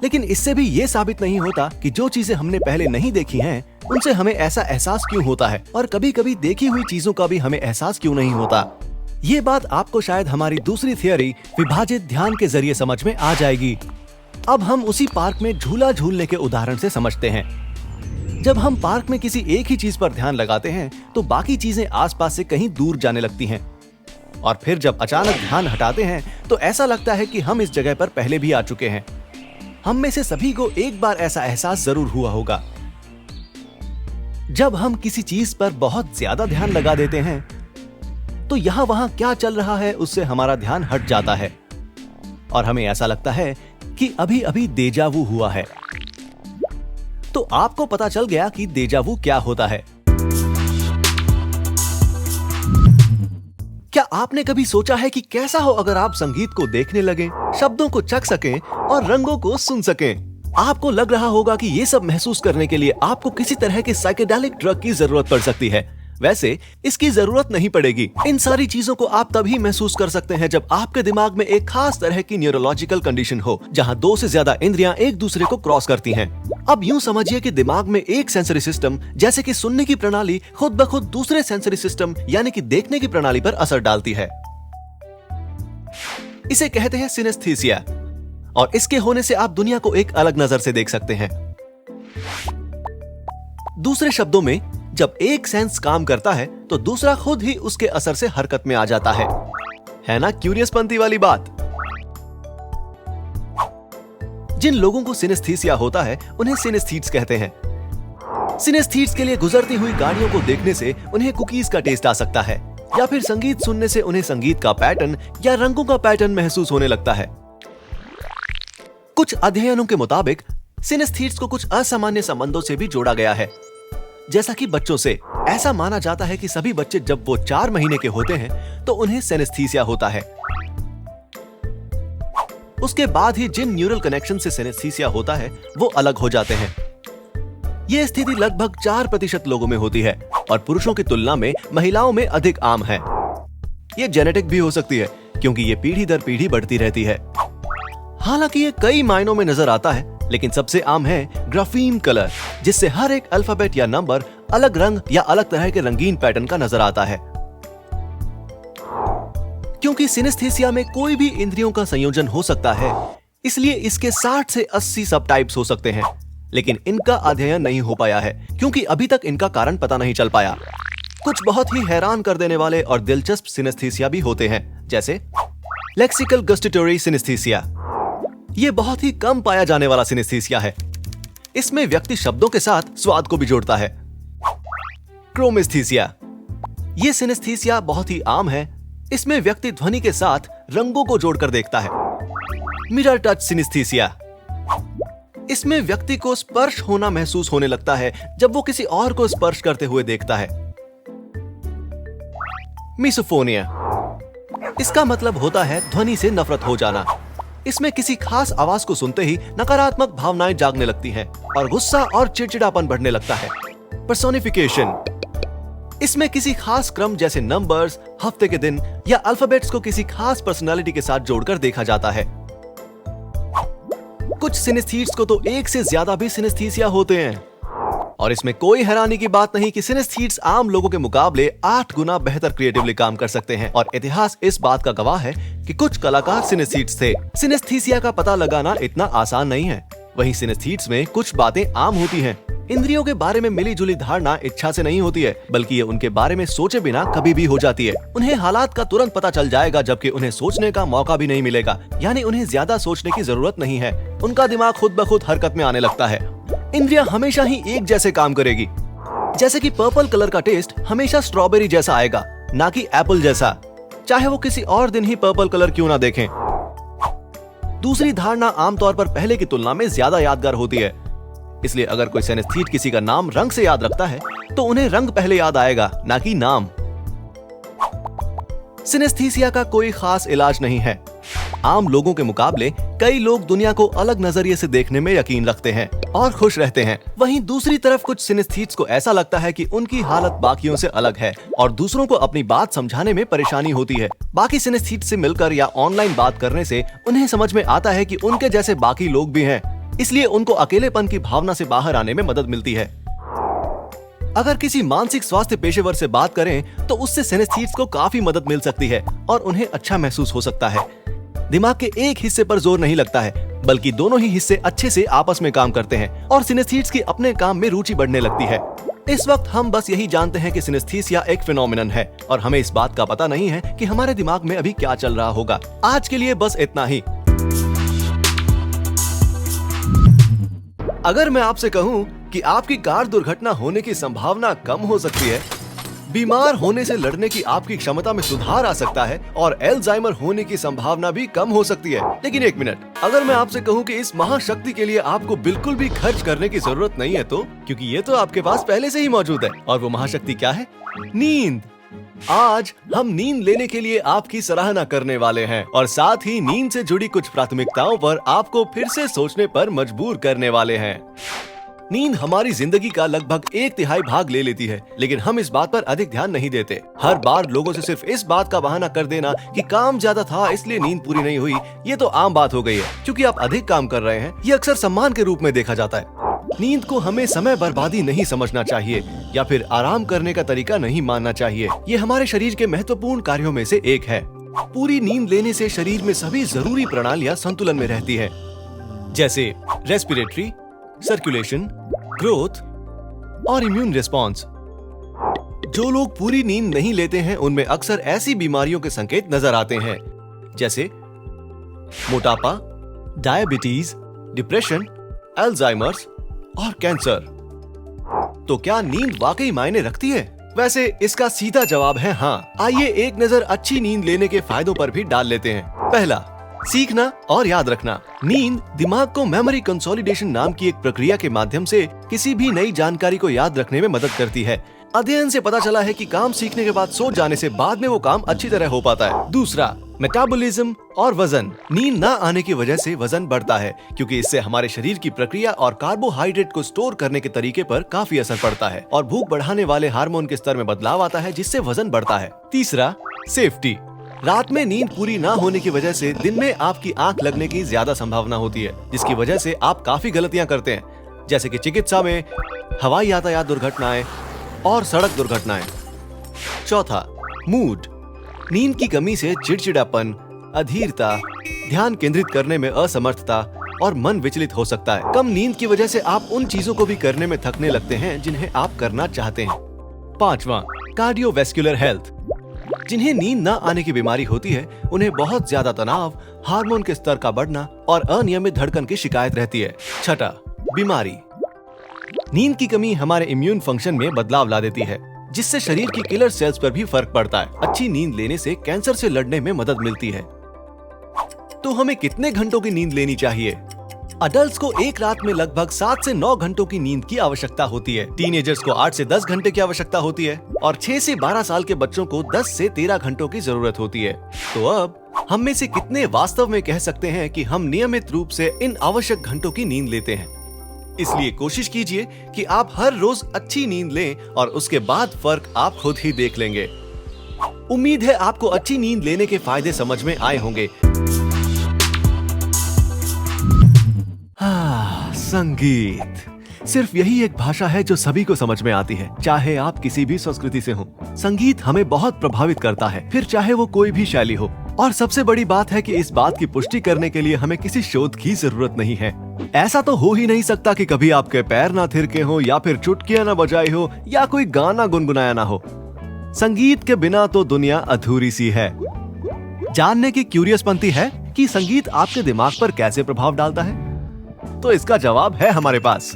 Speaker 1: लेकिन इससे भी ये साबित नहीं होता कि जो चीजें हमने पहले नहीं देखी हैं, उनसे हमें ऐसा एहसास क्यों होता है, और कभी कभी देखी हुई चीजों का भी हमें एहसास क्यों नहीं होता। ये बात आपको शायद हमारी दूसरी थियोरी विभाजित ध्यान के जरिए समझ में आ जाएगी। अब हम उसी पार्क में झूला झूलने के उदाहरण से समझते हैं। जब हम पार्क में किसी एक ही चीज पर ध्यान लगाते हैं, तो बाकी चीजें आसपास से कहीं दूर जाने लगती हैं, और फिर जब अचानक ध्यान हटाते हैं तो ऐसा लगता है कि हम इस जगह पर पहले भी आ चुके हैं। हम में से सभी को एक बार ऐसा एहसास जरूर हुआ होगा। जब हम किसी चीज पर बहुत ज्यादा ध्यान लगा देते हैं, तो यहाँ वहां क्या चल रहा है उससे हमारा ध्यान हट जाता है। और हमें ऐसा लगता है कि अभी अभी देजावू हुआ है। तो आपको पता चल गया कि देजावू क्या होता है। क्या आपने कभी सोचा है कि कैसा हो अगर आप संगीत को देखने लगें, शब्दों को चख सकें और रंगों को सुन सकें? आपको लग रहा होगा कि ये सब महसूस करने के लिए आपको किसी तरह के साइकेडेलिक ड्रग की जरूरत पड़ सकती है। वैसे इसकी जरूरत नहीं पड़ेगी। इन सारी चीजों को आप तभी महसूस कर सकते हैं जब आपके दिमाग में एक खास तरह की न्यूरोलॉजिकल कंडीशन हो, जहां 2 से ज्यादा इंद्रियां एक दूसरे को क्रॉस करती हैं। अब यूं समझिए कि दिमाग में एक सेंसरी सिस्टम जैसे कि सुनने की प्रणाली खुद ब खुद दूसरे सेंसरी सिस्टम यानी कि देखने की प्रणाली पर असर डालती है। इसे कहते हैं सिनेस्थीसिया, और इसके होने से आप दुनिया को एक अलग नजर से देख सकते हैं। दूसरे शब्दों में, जब एक सेंस काम करता है तो दूसरा खुद ही उसके असर से हरकत में आ जाता है ना क्यूरियस पंती वाली बात। जिन लोगों को सिनेस्थीसिया होता है उन्हें सिनेस्थीट्स कहते हैं। सिनेस्थीट्स के लिए गुजरती हुई गाड़ियों को देखने से उन्हें कुकीज का टेस्ट आ सकता है, या फिर संगीत सुनने से उन्हें संगीत का पैटर्न या रंगों का पैटर्न महसूस होने लगता है। कुछ अध्ययनों के मुताबिक सिनेस्थीट्स को कुछ असामान्य संबंधों से भी जोड़ा गया है, जैसा कि बच्चों से। ऐसा माना जाता है कि सभी बच्चे जब वो 4 महीने के होते हैं तो उन्हें सिनेस्थीसिया होता है। उसके बाद ही जिन न्यूरल कनेक्शन से सिनेस्थीसिया होता है वो अलग हो जाते हैं। यह स्थिति लगभग 4% लोगों में होती है और पुरुषों की तुलना में महिलाओं में अधिक आम है। ये जेनेटिक भी हो सकती है क्योंकि ये पीढ़ी दर पीढ़ी बढ़ती रहती है। हालांकि ये कई मायनों में नजर आता है, लेकिन सबसे आम है ग्राफीम कलर, जिससे हर एक अल्फाबेट या नंबर अलग रंग या अलग तरह के रंगीन पैटर्न का नजर आता है। क्योंकि सिनेस्थीसिया में कोई भी इंद्रियों का संयोजन हो सकता है, इसलिए इसके 60 से 80 सब टाइप्स हो सकते हैं, लेकिन इनका अध्ययन नहीं हो पाया है क्योंकि अभी तक इनका कारण पता नहीं चल पाया। कुछ बहुत ही हैरान कर देने वाले और दिलचस्प सिनेस्थीसिया भी होते हैं, जैसे लेक्सिकल गस्टिटोरी सिनेस्थीसिया। ये बहुत ही कम पाया जाने वाला सिनेस्थीसिया है। इसमें व्यक्ति शब्दों के साथ स्वाद को भी जोड़ता है। क्रोमेस्थीसिया, ये सिनेस्थीसिया बहुत ही आम है। इसमें व्यक्ति ध्वनि के साथ रंगों को जोड़कर देखता है। मिरर टच सिनेस्थीसिया, इसमें व्यक्ति को स्पर्श होना महसूस होने लगता है जब वो किसी और को स्पर्श करते हुए देखता है। मिसोफोनिया, इसका मतलब होता है ध्वनि से नफरत हो जाना। इसमें किसी खास आवाज को सुनते ही नकारात्मक भावनाएं जागने लगती हैं और गुस्सा और चिड़चिड़ापन बढ़ने लगता है। पर्सोनिफिकेशन, इसमें किसी खास क्रम जैसे नंबर्स, हफ्ते के दिन या अल्फाबेट्स को किसी खास पर्सनालिटी के साथ जोड़कर देखा जाता है। कुछ सिनेस्थीट्स को तो एक से ज्यादा भी सिनेस्थीसिया होते हैं, और इसमें कोई हैरानी की बात नहीं कि सिनेस्थीट्स आम लोगों के मुकाबले 8 गुना बेहतर क्रिएटिवली काम कर सकते हैं। और इतिहास इस बात का गवाह है कि कुछ कलाकार सिनेस्थीट्स थे। सिनेस्थीसिया का पता लगाना इतना आसान नहीं है। वहीं सिनेस्थीट्स में कुछ बातें आम होती हैं। इंद्रियों के बारे में मिली जुली धारणा इच्छा से नहीं होती है, बल्कि ये उनके बारे में सोचे बिना कभी भी हो जाती है। उन्हें हालात का तुरंत पता चल जाएगा, जबकि उन्हें सोचने का मौका भी नहीं मिलेगा, यानी उन्हें ज्यादा सोचने की जरूरत नहीं है। उनका दिमाग खुद ब खुद हरकत में आने लगता है। इंद्रियां हमेशा ही एक जैसे काम करेगी, जैसे कि पर्पल कलर का टेस्ट हमेशा स्ट्रॉबेरी जैसा आएगा, ना कि एप्पल जैसा, चाहे वो किसी और दिन ही पर्पल कलर क्यों ना देखें। दूसरी धारणा आमतौर पर पहले की तुलना में ज्यादा यादगार होती है। इसलिए अगर कोई सिनेस्थीट किसी का नाम रंग से याद रखता है तो उन्हें रंग पहले याद आएगा, ना कि नाम। सिनेस्थीसिया का कोई खास इलाज नहीं है। आम लोगों के मुकाबले कई लोग दुनिया को अलग नजरिए से देखने में यकीन रखते हैं और खुश रहते हैं। वहीं दूसरी तरफ कुछ सिनेस्थीट्स को ऐसा लगता है कि उनकी हालत बाकियों से अलग है और दूसरों को अपनी बात समझाने में परेशानी होती है। बाकी सिनेस्थीट्स से मिलकर या ऑनलाइन बात करने से उन्हें समझ में आता है कि उनके जैसे बाकी लोग भी हैं, इसलिए उनको अकेलेपन की भावना से बाहर आने में मदद मिलती है। अगर किसी मानसिक स्वास्थ्य पेशेवर से बात करें तो उससे सिनेस्थीट्स को काफी मदद मिल सकती है और उन्हें अच्छा महसूस हो सकता है। दिमाग के एक हिस्से पर जोर नहीं लगता है, बल्कि दोनों ही हिस्से अच्छे से आपस में काम करते हैं और सिनेस्थीट्स की अपने काम में रुचि बढ़ने लगती है। इस वक्त हम बस यही जानते हैं कि सिनेस्थीसिया एक फिनोमिनन है और हमें इस बात का पता नहीं है कि हमारे दिमाग में अभी क्या चल रहा होगा। आज के लिए बस इतना ही। अगर मैं आपसे कहूं कि आपकी कार दुर्घटना होने की संभावना कम हो सकती है, बीमार होने से लड़ने की आपकी क्षमता में सुधार आ सकता है और एल्जाइमर होने की संभावना भी कम हो सकती है। लेकिन एक मिनट, अगर मैं आपसे कहूँ कि इस महाशक्ति के लिए आपको बिल्कुल भी खर्च करने की जरूरत नहीं है तो, क्योंकि ये तो आपके पास पहले से ही मौजूद है। और वो महाशक्ति क्या है? नींद। आज हम नींद लेने के लिए आपकी सराहना करने वाले हैं और साथ ही नींद से जुड़ी कुछ प्राथमिकताओं पर आपको फिर से सोचने पर मजबूर करने वाले हैं। नींद हमारी जिंदगी का लगभग 1/3 भाग ले लेती है, लेकिन हम इस बात पर अधिक ध्यान नहीं देते। हर बार लोगों से सिर्फ इस बात का बहाना कर देना कि काम ज्यादा था इसलिए नींद पूरी नहीं हुई, ये तो आम बात हो गई है। क्योंकि आप अधिक काम कर रहे हैं, ये अक्सर सम्मान के रूप में देखा जाता है। नींद को हमें समय बर्बादी नहीं समझना चाहिए या फिर आराम करने का तरीका नहीं मानना चाहिए। ये हमारे शरीर के महत्वपूर्ण कार्यों में से एक है। पूरी नींद लेने से शरीर में सभी जरूरी प्रणालियां संतुलन में रहती हैं, जैसे रेस्पिरेटरी, सर्कुलेशन, ग्रोथ और इम्यून रिस्पॉन्स। जो लोग पूरी नींद नहीं लेते हैं उनमें अक्सर ऐसी बीमारियों के संकेत नजर आते हैं, जैसे मोटापा, डायबिटीज, डिप्रेशन, अल्जाइमर्स और कैंसर। तो क्या नींद वाकई मायने रखती है? वैसे इसका सीधा जवाब है हाँ। आइए एक नजर अच्छी नींद लेने के फायदों पर भी डाल लेते हैं। पहला, सीखना और याद रखना। नींद दिमाग को मेमोरी कंसोलिडेशन नाम की एक प्रक्रिया के माध्यम से किसी भी नई जानकारी को याद रखने में मदद करती है। अध्ययन से पता चला है कि काम सीखने के बाद सो जाने से बाद में वो काम अच्छी तरह हो पाता है। दूसरा, मेटाबॉलिज्म और वजन। नींद ना आने की वजह से वजन बढ़ता है, क्योंकि इससे हमारे शरीर की प्रक्रिया और कार्बोहाइड्रेट को स्टोर करने के तरीके पर काफी असर पड़ता है और भूख बढ़ाने वाले हार्मोन के स्तर में बदलाव आता है, जिससे वजन बढ़ता है। तीसरा, सेफ्टी। रात में नींद पूरी ना होने की वजह से दिन में आपकी आंख लगने की ज्यादा संभावना होती है, जिसकी वजह से आप काफी गलतियां करते हैं, जैसे कि चिकित्सा में, हवाई यातायात दुर्घटनाएं और सड़क दुर्घटनाएं। चौथा, मूड। नींद की कमी से चिड़चिड़ापन, अधीरता, ध्यान केंद्रित करने में असमर्थता और मन विचलित हो सकता है। कम नींद की वजह से आप उन चीजों को भी करने में थकने लगते हैं जिन्हें आप करना चाहते हैं। पांचवा, कार्डियोवैस्कुलर हेल्थ। जिन्हें नींद न आने की बीमारी होती है उन्हें बहुत ज्यादा तनाव, हार्मोन के स्तर का बढ़ना और अनियमित धड़कन की शिकायत रहती है। छठा, बीमारी। नींद की कमी हमारे इम्यून फंक्शन में बदलाव ला देती है, जिससे शरीर की किलर सेल्स पर भी फर्क पड़ता है। अच्छी नींद लेने से कैंसर से लड़ने में मदद मिलती है। तो हमें कितने घंटों की नींद लेनी चाहिए? अडल्ट्स को एक रात में लगभग 7 से 9 घंटों की नींद की आवश्यकता होती है। टीनेजर्स को 8 से 10 घंटे की आवश्यकता होती है और 6 से 12 साल के बच्चों को 10 से 13 घंटों की जरूरत होती है। तो अब हम में से कितने वास्तव में कह सकते हैं कि हम नियमित रूप से इन आवश्यक घंटों की नींद लेते हैं? इसलिए कोशिश कीजिए कि आप हर रोज अच्छी नींद लें और उसके बाद फर्क आप खुद ही देख लेंगे। उम्मीद है आपको अच्छी नींद लेने के फायदे समझ में आए होंगे। संगीत सिर्फ यही एक भाषा है जो सभी को समझ में आती है, चाहे आप किसी भी संस्कृति से हो। संगीत हमें बहुत प्रभावित करता है, फिर चाहे वो कोई भी शैली हो। और सबसे बड़ी बात है कि इस बात की पुष्टि करने के लिए हमें किसी शोध की जरूरत नहीं है। ऐसा तो हो ही नहीं सकता कि कभी आपके पैर ना थिरके हो या फिर चुटकियां ना बजाई हो या कोई गाना गुनगुनाया ना हो। संगीत के बिना तो दुनिया अधूरी सी है। जानने की क्यूरियसपंती है कि संगीत आपके दिमाग पर कैसे प्रभाव डालता है? तो इसका जवाब है हमारे पास।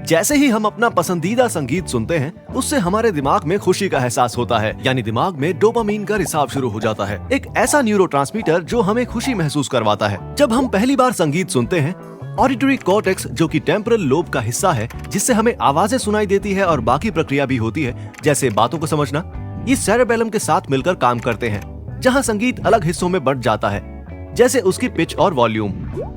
Speaker 1: जैसे ही हम अपना पसंदीदा संगीत सुनते हैं, उससे हमारे दिमाग में खुशी का एहसास होता है, यानी दिमाग में डोपामीन का रिसाव शुरू हो जाता है, एक ऐसा न्यूरोट्रांसमीटर जो हमें खुशी महसूस करवाता है। जब हम पहली बार संगीत सुनते हैं, ऑडिटरी कॉर्टेक्स, जो कि टेम्पोरल लोब का हिस्सा है जिससे हमें आवाजें सुनाई देती है और बाकी प्रक्रिया भी होती है, जैसे बातों को समझना, ये सेरेबेलम के साथ मिलकर काम करते हैं, जहाँ संगीत अलग हिस्सों में बंट जाता है, जैसे उसकी पिच और वॉल्यूम।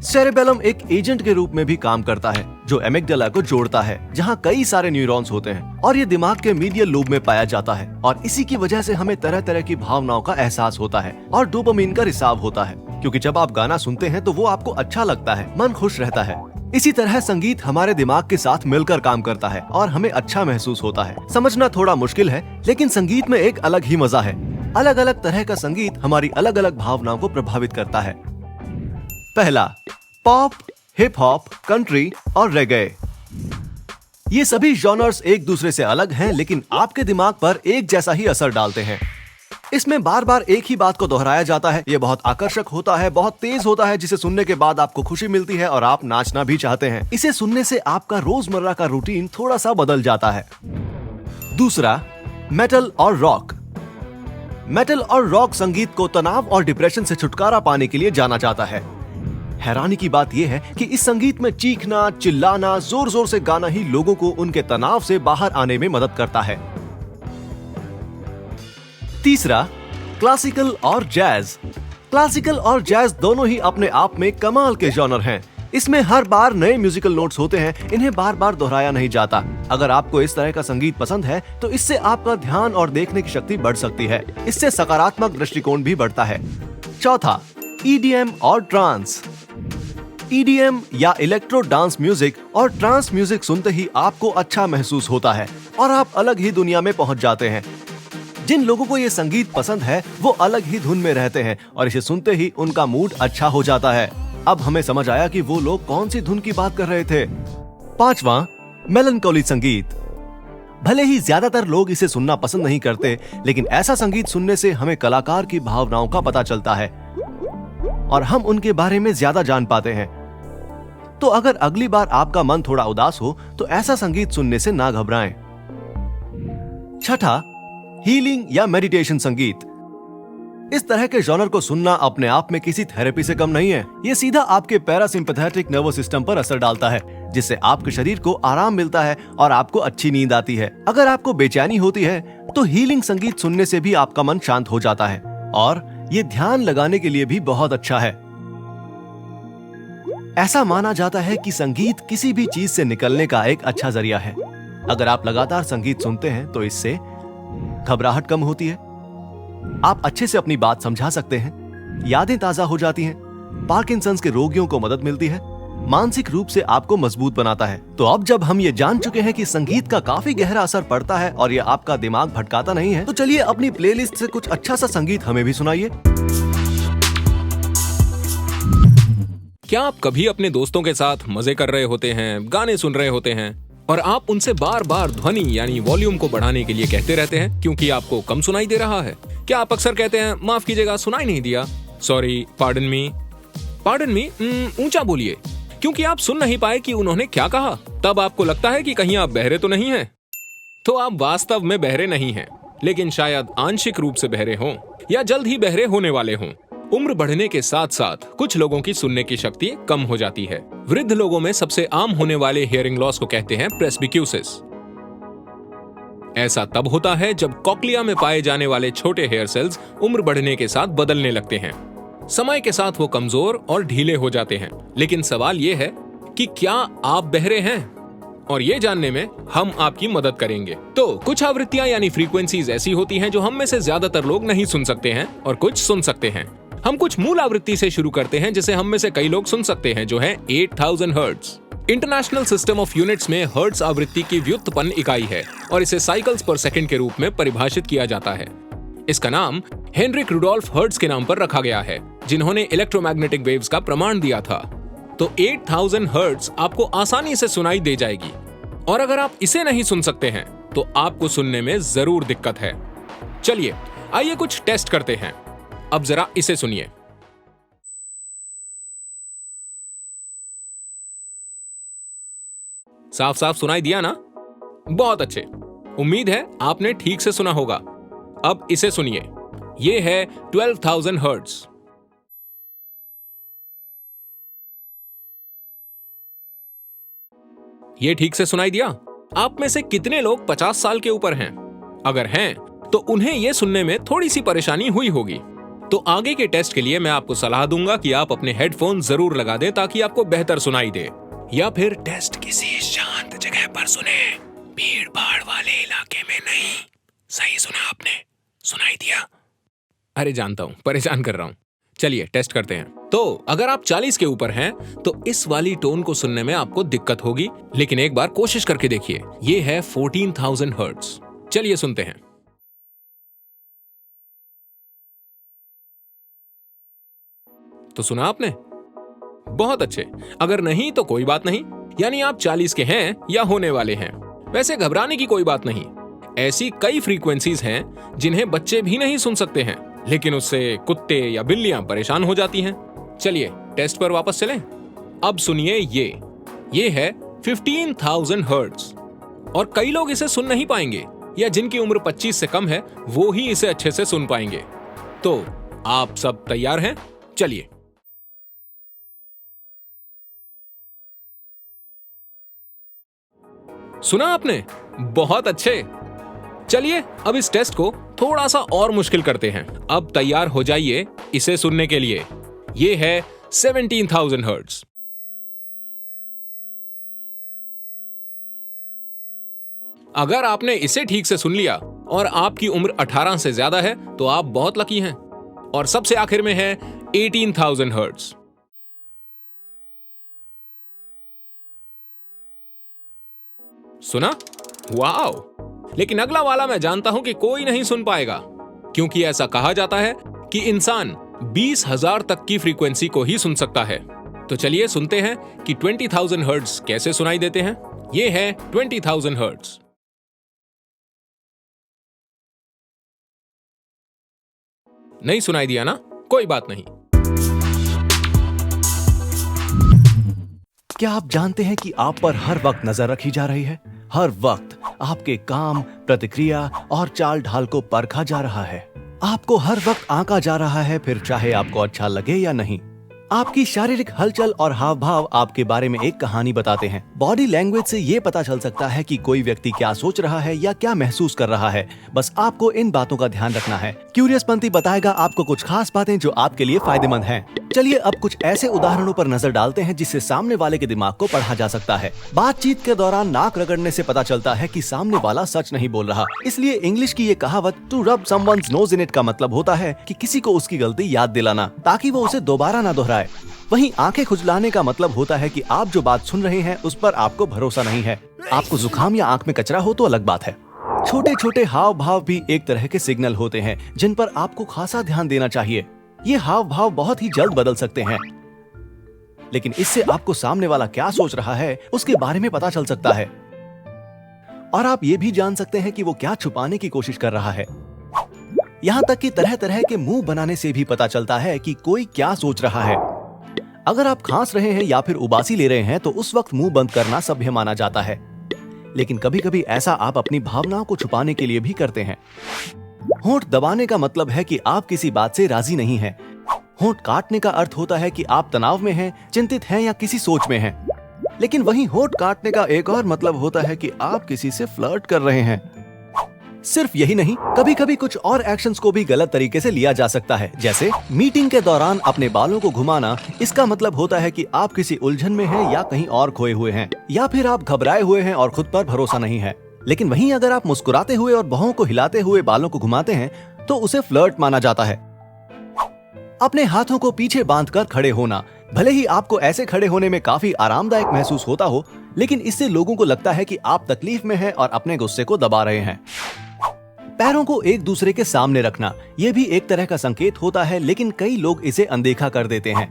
Speaker 1: सेरेबेलम एक एजेंट के रूप में भी काम करता है जो एमिगडाला को जोड़ता है, जहां कई सारे न्यूरॉन्स होते हैं, और ये दिमाग के मीडियल लोब में पाया जाता है। और इसी की वजह से हमें तरह तरह की भावनाओं का एहसास होता है और डोपामीन का रिसाव होता है, क्योंकि जब आप गाना सुनते हैं तो वो आपको अच्छा लगता है, मन खुश रहता है। इसी तरह संगीत हमारे दिमाग के साथ मिलकर काम करता है और हमें अच्छा महसूस होता है। समझना थोड़ा मुश्किल है, लेकिन संगीत में एक अलग ही मजा है। अलग अलग तरह का संगीत हमारी अलग अलग भावनाओं को प्रभावित करता है। पहला, पॉप, हिप हॉप, कंट्री और रेगे। ये सभी जॉनर्स एक दूसरे से अलग हैं, लेकिन आपके दिमाग पर एक जैसा ही असर डालते हैं। इसमें बार बार एक ही बात को दोहराया जाता है। ये बहुत आकर्षक होता है, बहुत तेज होता है, जिसे सुनने के बाद आपको खुशी मिलती है और आप नाचना भी चाहते हैं। इसे सुनने से आपका रोजमर्रा का रूटीन थोड़ा सा बदल जाता है। दूसरा, मेटल और रॉक। मेटल और रॉक संगीत को तनाव और डिप्रेशन से छुटकारा पाने के लिए जाना जाता है। हैरानी की बात यह है कि इस संगीत में चीखना, चिल्लाना, जोर जोर से गाना ही लोगों को उनके तनाव से बाहर आने में मदद करता है। तीसरा, क्लासिकल और जैज। क्लासिकल और जैज दोनों ही अपने आप में कमाल के जॉनर हैं। इसमें हर बार नए म्यूजिकल नोट्स होते हैं, इन्हें बार बार दोहराया नहीं जाता। अगर आपको इस तरह का संगीत पसंद है तो इससे आपका ध्यान और देखने की शक्ति बढ़ सकती है। इससे सकारात्मक दृष्टिकोण भी बढ़ता है। चौथा, EDM और ट्रांस। EDM या इलेक्ट्रो डांस म्यूजिक और ट्रांस म्यूजिक सुनते ही आपको अच्छा महसूस होता है और आप अलग ही दुनिया में पहुंच जाते हैं। जिन लोगों को ये संगीत पसंद है वो अलग ही धुन में रहते हैं और इसे सुनते ही उनका मूड अच्छा हो जाता है। अब हमें समझ आया कि वो लोग कौन सी धुन की बात कर रहे थे। पांचवा, मेलनकोली संगीत। भले ही ज्यादातर लोग इसे सुनना पसंद नहीं करते, लेकिन ऐसा संगीत सुनने से हमें कलाकार की भावनाओं का पता चलता है और हम उनके बारे में ज्यादा जान पाते हैं। तो अगर अगली बार आपका मन थोड़ा उदास हो तो ऐसा संगीत सुनने से ना घबराएं। छठा, हीलिंग या मेडिटेशन संगीत। इस तरह के जॉनर को सुनना अपने आप में किसी थेरेपी से कम नहीं है। ये सीधा आपके पैरासिम्पैथेटिक नर्वस सिस्टम पर असर डालता है, जिससे आपके शरीर को आराम मिलता है और आपको अच्छी नींद आती है। अगर आपको बेचैनी होती है तो हीलिंग संगीत सुनने से भी आपका मन शांत हो जाता है और ये ध्यान लगाने के लिए भी बहुत अच्छा है। ऐसा माना जाता है कि संगीत किसी भी चीज से निकलने का एक अच्छा जरिया है। अगर आप लगातार संगीत सुनते हैं तो इससे घबराहट कम होती है, आप अच्छे से अपनी बात समझा सकते हैं, यादें ताजा हो जाती हैं, पार्किंसंस के रोगियों को मदद मिलती है, मानसिक रूप से आपको मजबूत बनाता है। तो अब जब हम ये जान चुके हैं कि संगीत का काफी गहरा असर पड़ता है और ये आपका दिमाग भटकाता नहीं है, तो चलिए अपनी प्लेलिस्ट से कुछ अच्छा सा संगीत हमें भी सुनाइए।
Speaker 3: क्या आप कभी अपने दोस्तों के साथ मजे कर रहे होते हैं, गाने सुन रहे होते हैं और आप उनसे बार बार ध्वनि यानी वॉल्यूम को बढ़ाने के लिए कहते रहते हैं क्योंकि आपको कम सुनाई दे रहा है? क्या आप अक्सर कहते हैं माफ कीजिएगा सुनाई नहीं दिया, सॉरी, पार्डन मी, ऊंचा बोलिए, क्योंकि आप सुन नहीं पाए कि उन्होंने क्या कहा? तब आपको लगता है कि कहीं आप बहरे तो नहीं हैं। तो आप वास्तव में बहरे नहीं हैं, लेकिन शायद आंशिक रूप से बहरे हों या जल्द ही बहरे होने वाले हों। उम्र बढ़ने के साथ साथ कुछ लोगों की सुनने की शक्ति कम हो जाती है। वृद्ध लोगों में सबसे आम होने वाले हियरिंग लॉस को कहते हैं प्रेस्बिक्यूसिस। ऐसा तब होता है जब कॉक्लिया में पाए जाने वाले छोटे हेयर सेल्स उम्र बढ़ने के साथ बदलने लगते हैं। समय के साथ वो कमजोर और ढीले हो जाते हैं। लेकिन सवाल ये है कि क्या आप बहरे हैं? और ये जानने में हम आपकी मदद करेंगे। तो कुछ आवृत्तियां यानी फ्रीक्वेंसीज ऐसी होती हैं जो हम में से ज्यादातर लोग नहीं सुन सकते हैं और कुछ सुन सकते हैं। हम कुछ मूल आवृत्ति से शुरू करते हैं जिसे हम में से कई लोग सुन सकते हैं, जो है 8000 hertz. International system of units में हर्ट्ज आवृत्ति की व्युत्पन्न इकाई है और इसे साइकिल्स पर सेकंड के रूप में परिभाषित किया जाता है। इसका नाम हेनरिक रुडोल्फ हर्ट्ज के नाम पर रखा गया है, जिन्होंने इलेक्ट्रोमैग्नेटिक वेव्स का प्रमाण दिया था। तो 8000 हर्ट्ज आपको आसानी से सुनाई दे जाएगी और अगर आप इसे नहीं सुन सकते हैं तो आपको सुनने में जरूर दिक्कत है। चलिए आइए कुछ टेस्ट करते हैं। अब जरा इसे सुनिए। साफ साफ सुनाई दिया ना? बहुत अच्छे। उम्मीद है आपने ठीक से सुना होगा। अब इसे सुनिए। ये है 12000 हर्ट्ज। ये ठीक से सुनाई दिया? आप में से कितने लोग 50 साल के ऊपर हैं? अगर हैं तो उन्हें यह सुनने में थोड़ी सी परेशानी हुई होगी। तो आगे के टेस्ट के लिए मैं आपको सलाह दूंगा कि आप अपने हेडफोन जरूर लगा दें ताकि आपको बेहतर सुनाई दे, या फिर टेस्ट किसी शांत जगह पर सुने, भीड़ भाड़ वाले इलाके में नहीं। सही सुना आपने? सुनाई दिया? अरे जानता हूं, परेशान कर रहा हूं। चलिए टेस्ट करते हैं। तो अगर आप 40 के ऊपर हैं तो इस वाली टोन को सुनने में आपको दिक्कत होगी, लेकिन एक बार कोशिश करके देखिए। ये है 14000 हर्ट्ज। चलिए सुनते हैं। तो सुना आपने? बहुत अच्छे। अगर नहीं तो कोई बात नहीं, यानी आप 40 के हैं या होने वाले हैं। वैसे घबराने की कोई बात नहीं। ऐसी कई फ्रीक्वेंसीज हैं जिन्हें बच्चे भी नहीं सुन सकते हैं, लेकिन उससे कुत्ते या बिल्लियां परेशान हो जाती हैं। चलिए टेस्ट पर वापस चलें। अब सुनिए ये है 15000 हर्ट्ज और कई लोग इसे सुन नहीं पाएंगे या जिनकी उम्र 25 से कम है वो ही इसे अच्छे से सुन पाएंगे। तो आप सब तैयार हैं? चलिए। सुना आपने? बहुत अच्छे। चलिए अब इस टेस्ट को थोड़ा सा और मुश्किल करते हैं। अब तैयार हो जाइए इसे सुनने के लिए। ये है 17,000 हर्ट्ज। अगर आपने इसे ठीक से सुन लिया और आपकी उम्र 18 से ज्यादा है तो आप बहुत लकी हैं। और सबसे आखिर में है 18,000 हर्ट्ज। सुना? वाओ! लेकिन अगला वाला मैं जानता हूं कि कोई नहीं सुन पाएगा, क्योंकि ऐसा कहा जाता है कि इंसान 20,000 तक की फ्रीक्वेंसी को ही सुन सकता है। तो चलिए सुनते हैं कि 20,000 हर्ट्ज कैसे सुनाई देते हैं। ये है 20,000 हर्ट्ज। नहीं सुनाई दिया ना? कोई बात नहीं।
Speaker 1: क्या आप जानते हैं कि आप पर हर वक्त नजर रखी जा रही है? हर वक्त आपके काम, प्रतिक्रिया और चाल ढाल को परखा जा रहा है। आपको हर वक्त आंका जा रहा है, फिर चाहे आपको अच्छा लगे या नहीं। आपकी शारीरिक हलचल और हाव भाव आपके बारे में एक कहानी बताते हैं। बॉडी लैंग्वेज से ये पता चल सकता है कि कोई व्यक्ति क्या सोच रहा है या क्या महसूस कर रहा है। बस आपको इन बातों का ध्यान रखना है। क्यूरियस पंथी बताएगा आपको कुछ खास बातें जो आपके लिए फायदेमंद हैं। चलिए अब कुछ ऐसे उदाहरणों पर नजर डालते हैं जिससे सामने वाले के दिमाग को पढ़ा जा सकता है। बातचीत के दौरान नाक रगड़ने से पता चलता है कि सामने वाला सच नहीं बोल रहा। इसलिए इंग्लिश की ये कहावत to rub someone's knows in it का मतलब होता है कि किसी को उसकी गलती याद दिलाना ताकि वो उसे दोबारा ना दोहराए। वहीं आंखें खुजलाने का मतलब होता है कि आप जो बात सुन रहे हैं उस पर आपको भरोसा नहीं है। आपको जुकाम या आंख में कचरा हो तो अलग बात है। छोटे छोटे हाव भाव भी एक तरह के सिग्नल होते हैं जिन पर आपको खासा ध्यान देना चाहिए। ये हाव भाव बहुत ही जल्द बदल सकते हैं, लेकिन इससे आपको सामने वाला क्या सोच रहा है उसके बारे में पता चल सकता है। और आप ये भी जान सकते हैं कि वो क्या छुपाने की कोशिश कर रहा है। यहाँ तक कि तरह तरह के मुंह बनाने से भी पता चलता है कि कोई क्या सोच रहा है। अगर आप खांस रहे हैं या फिर उबासी ले रहे हैं तो उस वक्त मुंह बंद करना सभ्य माना जाता है, लेकिन कभी कभी ऐसा आप अपनी भावनाओं को छुपाने के लिए भी करते हैं। होंठ दबाने का मतलब है कि आप किसी बात से राजी नहीं हैं। होंठ काटने का अर्थ होता है कि आप तनाव में हैं, चिंतित हैं या किसी सोच में हैं। लेकिन वहीं होंठ काटने का एक और मतलब होता है कि आप किसी से फ्लर्ट कर रहे हैं। सिर्फ यही नहीं, कभी कभी कुछ और एक्शंस को भी गलत तरीके से लिया जा सकता है। जैसे मीटिंग के दौरान अपने बालों को घुमाना, इसका मतलब होता है कि आप किसी उलझन में हैं या कहीं और खोए हुए हैं, या फिर आप घबराए हुए हैं और खुद पर भरोसा नहीं है। लेकिन वहीं अगर आप मुस्कुराते हुए और बाहों को हिलाते हुए बालों को घुमाते हैं तो उसे फ्लर्ट माना जाता है। अपने हाथों को पीछे बांधकर खड़े होना, भले ही आपको ऐसे खड़े होने में काफी आरामदायक महसूस होता हो, लेकिन इससे लोगों को लगता है कि आप तकलीफ में हैं और अपने गुस्से को दबा रहे हैं। पैरों को एक दूसरे के सामने रखना, यह भी एक तरह का संकेत होता है, लेकिन कई लोग इसे अनदेखा कर देते हैं।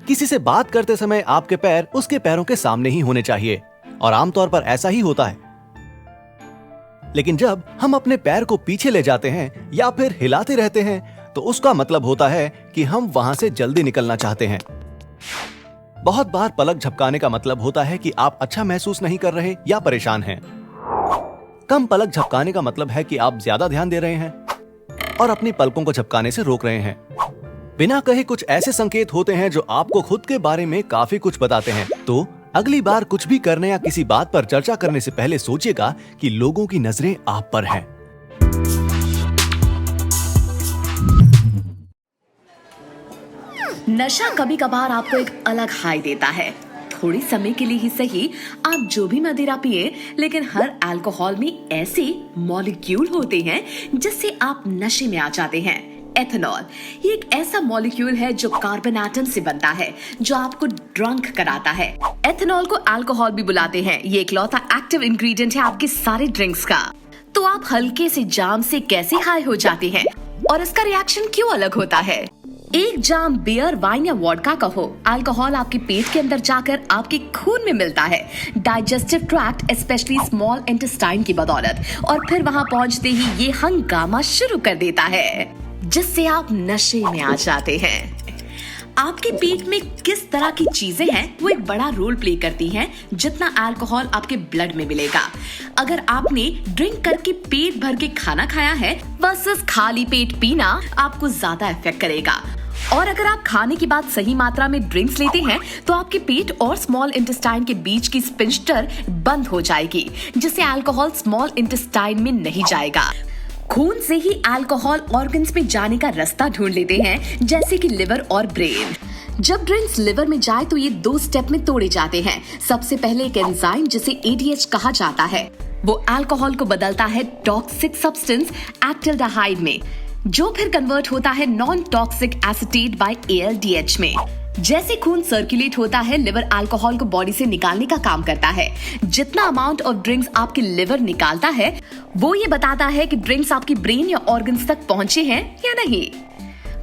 Speaker 1: किसी से बात करते समय आपके पैर उसके पैरों के सामने ही होने चाहिए, और आमतौर पर ऐसा ही होता है। लेकिन जब हम अपने पैर को पीछे ले जाते हैं या फिर हिलाते रहते हैं तो उसका मतलब होता है कि हम वहां से जल्दी निकलना चाहते हैं। बहुत बार पलक झपकाने का मतलब होता है कि आप अच्छा महसूस नहीं कर रहे या परेशान हैं। कम पलक झपकाने का मतलब है कि आप ज्यादा ध्यान दे रहे हैं और अपनी पलकों को झपकाने से रोक रहे हैं। बिना कहे कुछ ऐसे संकेत होते हैं जो आपको खुद के बारे में काफी कुछ बताते हैं। तो अगली बार कुछ भी करने या किसी बात पर चर्चा करने से पहले सोचिएगा कि लोगों की नजरें आप पर हैं।
Speaker 2: नशा कभी कभार आपको एक अलग हाई देता है। थोड़ी समय के लिए ही सही, आप जो भी मदिरा पिए, लेकिन हर अल्कोहल में ऐसे मॉलिक्यूल होते हैं जिससे आप नशे में आ जाते हैं। एथेनॉल ये एक ऐसा मॉलिक्यूल है जो कार्बन एटम से बनता है जो आपको ड्रंक कराता है। एथेनॉल को अल्कोहल भी बुलाते हैं। ये इकलौता एक्टिव इंग्रेडिएंट है आपके सारे ड्रिंक्स का। तो आप हल्के से जाम से कैसे हाई हो जाते हैं और इसका रिएक्शन क्यों अलग होता है? एक जाम बियर, वाइन या वोडका का हो, अल्कोहल आपके पेट के अंदर जाकर आपके खून में मिलता है, digestive tract specially small intestine की बदौलत, और फिर वहां पहुंचते ही ये हंगामा शुरू कर देता है जिससे आप नशे में आ जाते हैं। आपके पेट में किस तरह की चीजें हैं वो एक बड़ा रोल प्ले करती हैं, जितना अल्कोहल आपके ब्लड में मिलेगा। अगर आपने ड्रिंक करके पेट भर के खाना खाया है वर्सेस खाली पेट पीना आपको ज्यादा इफेक्ट करेगा। और अगर आप खाने के बाद सही मात्रा में ड्रिंक्स लेते हैं तो आपके पेट और स्मॉल इंटेस्टाइन के बीच की स्फिंक्टर बंद हो जाएगी, जिससे अल्कोहल स्मॉल इंटेस्टाइन में नहीं जाएगा। खून से ही अल्कोहल ऑर्गन्स में जाने का रास्ता ढूंढ लेते हैं, जैसे कि लिवर और ब्रेन। जब ड्रिंक्स लिवर में जाए तो ये 2 स्टेप में तोड़े जाते हैं। सबसे पहले एक एंजाइम जिसे ADH कहा जाता है, वो अल्कोहल को बदलता है टॉक्सिक सब्सटेंस एल्डिहाइड में, जो फिर कन्वर्ट होता है non toxic acetate by ALDH में। जैसे खून सर्कुलेट होता है, लिवर अल्कोहल को बॉडी से निकालने का काम करता है। जितना अमाउंट ऑफ ड्रिंक्स आपके लिवर निकालता है वो ये बताता है कि ड्रिंक्स आपकी ब्रेन या ऑर्गन्स तक पहुंचे हैं या नहीं।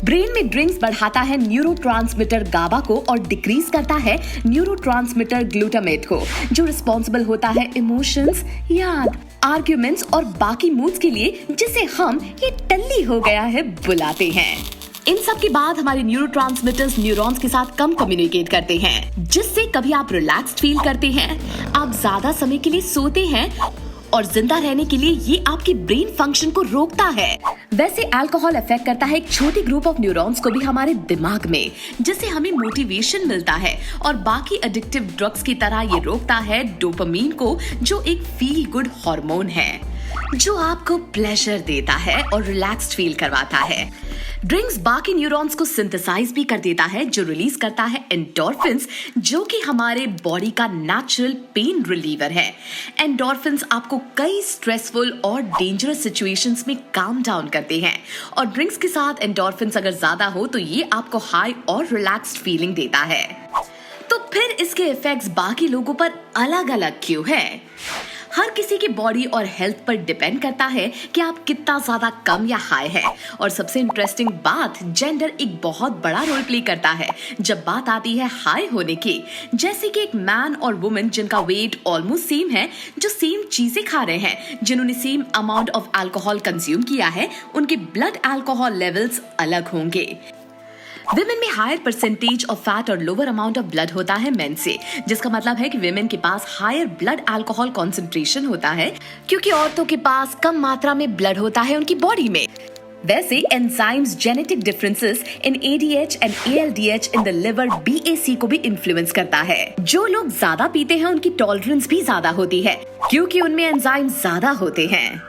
Speaker 2: ब्रेन में ड्रिंक्स बढ़ाता है न्यूरोट्रांसमीटर गाबा को और डिक्रीज करता है न्यूरोट्रांसमीटर ग्लूटामेट को, जो रिस्पॉन्सिबल होता है इमोशंस, याद, आर्ग्यूमेंट्स और बाकी मूड्स के लिए, जिसे हम ये टल्ली हो गया है बुलाते हैं। इन सब के बाद हमारे न्यूरोट्रांसमीटर्स न्यूरॉन्स के साथ कम कम्युनिकेट करते हैं, जिससे कभी आप रिलैक्स्ड फील करते हैं, आप ज्यादा समय के लिए सोते हैं और जिंदा रहने के लिए ये आपकी ब्रेन फंक्शन को रोकता है। वैसे अल्कोहल इफेक्ट करता है एक छोटी ग्रुप ऑफ न्यूरॉन्स को भी हमारे दिमाग में, जिससे हमें मोटिवेशन मिलता है, और बाकी एडिक्टिव ड्रग्स की तरह ये रोकता है डोपामीन को, जो एक फील गुड हार्मोन है जो आपको प्लेजर देता है और रिलैक्स्ड फील करवाता है। ड्रिंक्स बाकी न्यूरॉन्स को सिंथेसाइज भी कर देता है, जो रिलीज करता है एंडोर्फिन्स, जो कि हमारे बॉडी का नेचुरल पेन रिलीवर है। एंडोर्फिन्स आपको कई स्ट्रेसफुल और डेंजरस सिचुएशंस में काम डाउन करते हैं, और ड्रिंक्स के साथ एंडोर्फिन्स अगर ज्यादा हो तो ये आपको हाई और रिलैक्स्ड फीलिंग देता है। तो फिर इसके इफेक्ट्स बाकी लोगों पर अलग अलग क्यों है? हर किसी की बॉडी और हेल्थ पर डिपेंड करता है कि आप कितना ज्यादा कम या हाई है। और सबसे इंटरेस्टिंग बात, जेंडर एक बहुत बड़ा रोल प्ले करता है जब बात आती है हाई होने की। जैसे कि एक मैन और वुमन जिनका वेट ऑलमोस्ट सेम है, जो सेम चीजें खा रहे हैं, जिन्होंने same amount of alcohol consume किया है, उनके ब्लड अल्कोहल लेवल्स अलग होंगे। विमेन में हायर परसेंटेज ऑफ फैट और लोअर अमाउंट ऑफ ब्लड होता है मेन से, जिसका मतलब है कि विमेन के पास हायर ब्लड अल्कोहल कॉन्सेंट्रेशन होता है, क्योंकि औरतों के पास कम मात्रा में ब्लड होता है उनकी बॉडी में। वैसे enzymes genetic differences in ADH and ALDH in the liver BAC को भी इन्फ्लुएंस करता है। जो लोग ज्यादा पीते हैं उनकी टॉलरेंस भी ज्यादा होती है, क्योंकि उनमें एंजाइम ज्यादा होते हैं।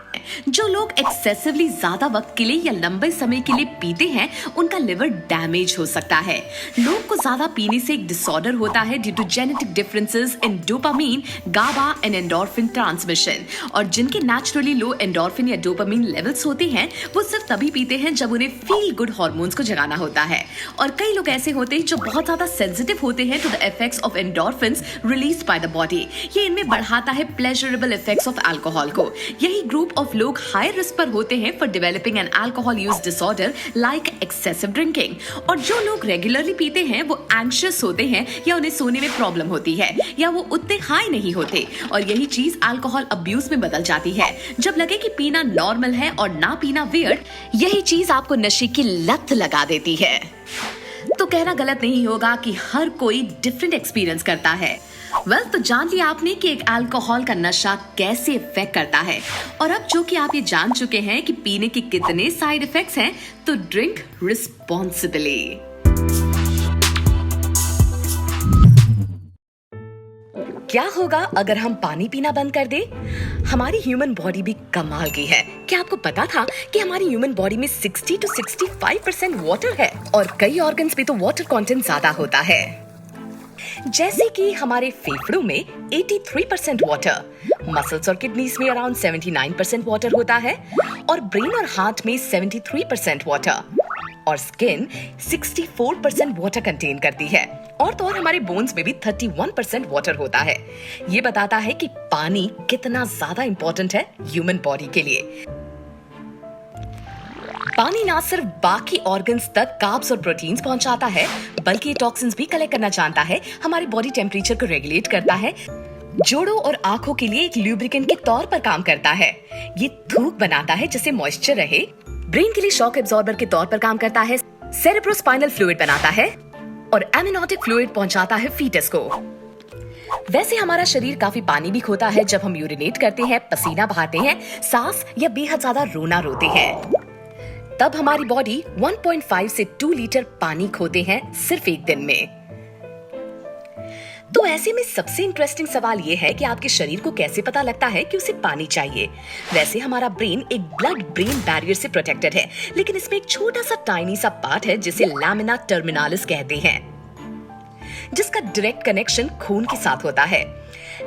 Speaker 2: जो लोग एक्सेसिवली ज्यादा वक्त के लिए या लंबे समय के लिए पीते हैं, उनका लिवर डैमेज हो सकता है। लोग को ज्यादा पीने से एक डिसऑर्डर होता है due to genetic differences in dopamine, GABA and endorphin transmission. और जिनके नेचुरली लो एंडोर्फिन या डोपामीन लेवल्स होते हैं, वो सिर्फ तभी पीते हैं जब उन्हें फील गुड हार्मोन्स को जगाना होता है। और कई लोग ऐसे होते हैं जो बहुत ज्यादा सेंसिटिव होते हैं to the effects of endorphins released by the body. ये इनमें बढ़ाता है प्लेजरेबल इफेक्ट्स ऑफ अल्कोहल को। यही ग्रुप ऑफ लोग हाई रिस्क पर होते हैं for developing an alcohol use disorder like excessive drinking. और जो लोग रेगुलरली पीते हैं वो एंग्शियस होते हैं, या उन्हें सोने में प्रॉब्लम होती है, या वो उतने हाई नहीं होते। और यही चीज अल्कोहल अब्यूज में बदल जाती है। जब लगे कि पीना नॉर्मल है और ना पीना वियर्ड, यही चीज आपको नशे की लत लगा देती है। तो कहना गलत नहीं होगा कि हर कोई डिफरेंट एक्सपीरियंस करता है। तो जान लिया आपने कि एक अल्कोहल का नशा कैसे इफेक्ट करता है। और अब जो कि आप ये जान चुके हैं कि पीने के कितने साइड इफेक्ट्स हैं, तो ड्रिंक रिस्पॉन्सिबली। क्या होगा अगर हम पानी पीना बंद कर दे? हमारी ह्यूमन बॉडी भी कमाल की है। क्या आपको पता था कि हमारी ह्यूमन बॉडी में 60 to 65% वाटर है, और कई ऑर्गन्स पे तो वाटर कंटेंट ज्यादा होता है। जैसे कि हमारे फेफड़ों में 83% वाटर, मसल्स और किडनीज में अराउंड 79% वाटर होता है, और ब्रेन और हार्ट में 73% वाटर, और स्किन 64% वाटर कंटेन करती है। और तो और हमारे बोन्स में भी 31% वाटर होता है। ये बताता है कि पानी कितना ज्यादा इंपॉर्टेंट है ह्यूमन बॉडी के लिए। पानी ना सिर्फ बाकी ऑर्गन्स तक कार्ब्स और प्रोटीन्स पहुंचाता है, बल्कि टॉक्सिन्स भी कलेक्ट करना जानता है, हमारे बॉडी टेम्परेचर को रेगुलेट करता है, जोड़ों और आंखों के लिए एक ल्यूब्रिकेंट के तौर पर काम करता है। ये थूक बनाता है जिससे मॉइस्चर रहे, ब्रेन के लिए शॉक एब्जॉर्बर के तौर पर काम करता है, सेरेब्रोस्पाइनल फ्लूइड बनाता है, और एमनियोटिक फ्लूइड पहुंचाता है फीटस को। वैसे हमारा शरीर काफी पानी भी खोता है जब हम यूरिनेट करते हैं, पसीना बहाते हैं, सांस या बेहद ज्यादा रोना रोते हैं। तब हमारी बॉडी 1.5 से 2 लीटर पानी खोते हैं सिर्फ एक दिन में। तो ऐसे में सबसे इंटरेस्टिंग सवाल यह है कि आपके शरीर को कैसे पता लगता है कि उसे पानी चाहिए। वैसे हमारा ब्रेन एक ब्लड ब्रेन बैरियर से प्रोटेक्टेड है, लेकिन इसमें एक छोटा सा टाइनी सा पार्ट है जिसे लैमिना टर्मिनालिस कहते हैं, जिसका डायरेक्ट कनेक्शन खून के साथ होता है।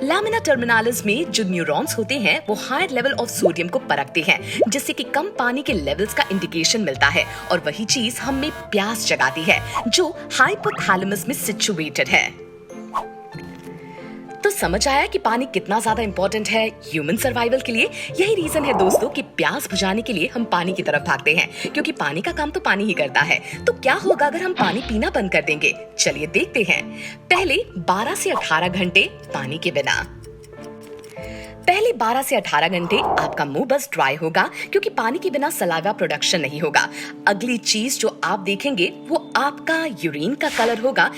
Speaker 2: लैमिना टर्मिनालिस में जो न्यूरॉन्स होते हैं वो हायर लेवल ऑफ सोडियम को परखते हैं, जिससे कि कम पानी के लेवल्स का इंडिकेशन मिलता है, और वही चीज हम में प्यास जगाती है जो हाइपोथैलेमस में सिचुएटेड है। तो समझ आया कि पानी कितना ज्यादा इंपॉर्टेंट है ह्यूमन सर्वाइवल के लिए। यही रीजन है दोस्तों कि प्यास बुझाने के लिए हम पानी की तरफ भागते हैं, क्योंकि पानी का काम तो पानी ही करता है। तो क्या होगा अगर हम पानी पीना बंद कर देंगे? चलिए देखते हैं। पहले 12 से 18 घंटे पानी के बिना। पहले 12 से 18 घंटे आपका मुंह बस ड्राई होगा, क्योंकि पानी के बिना सलाइवा प्रोडक्शन नहीं होगा। अगली चीज जो आप देखेंगे वो आपका यूरिन का कलर होगा,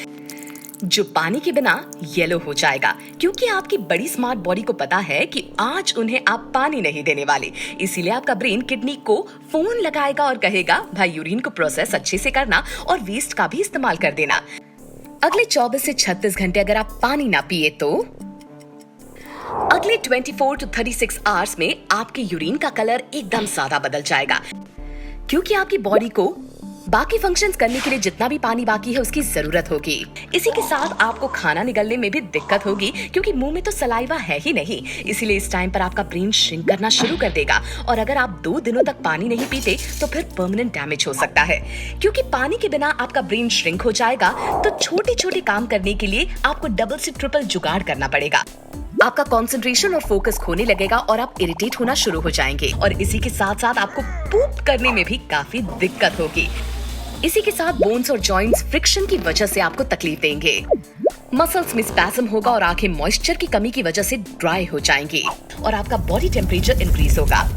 Speaker 2: जो पानी के बिना येलो हो जाएगा, क्योंकि आपकी बड़ी स्मार्ट बॉडी को पता है कि आज उन्हें आप पानी नहीं देने वाले। इसीलिए आपका ब्रेन किडनी को फोन लगाएगा और कहेगा, भाई यूरिन को प्रोसेस अच्छे से करना और वेस्ट का भी इस्तेमाल कर देना। अगले 24 से 36 घंटे अगर आप पानी ना पिए तो अगले 24 to 36 आवर्स में आपके यूरिन का कलर एकदम सादा बदल जाएगा, क्योंकि आपकी बॉडी को बाकी फंक्शंस करने के लिए जितना भी पानी बाकी है उसकी जरूरत होगी। इसी के साथ आपको खाना निगलने में भी दिक्कत होगी, क्योंकि मुंह में तो सलाइवा है ही नहीं। इसीलिए इस टाइम पर आपका ब्रेन श्रिंक करना शुरू कर देगा, और अगर आप 2 दिनों तक पानी नहीं पीते तो फिर परमानेंट डैमेज हो सकता है, क्योंकि पानी के बिना आपका ब्रेन श्रिंक हो जाएगा। तो छोटे छोटे काम करने के लिए आपको डबल से ट्रिपल जुगाड़ करना पड़ेगा। आपका कंसंट्रेशन और फोकस खोने लगेगा और आप इरिटेट होना शुरू हो जाएंगे, और इसी के साथ साथ आपको पूप करने में भी काफी दिक्कत होगी। इसी के साथ बोन्स और जॉइंट्स फ्रिक्शन की वजह से आपको तकलीफ देंगे। मसल्स में स्पैज्म होगा और आंखें मॉइस्चर की कमी की वजह से ड्राई हो जाएंगी, और आपका बॉडी टेम्परेचर इंक्रीज होगा।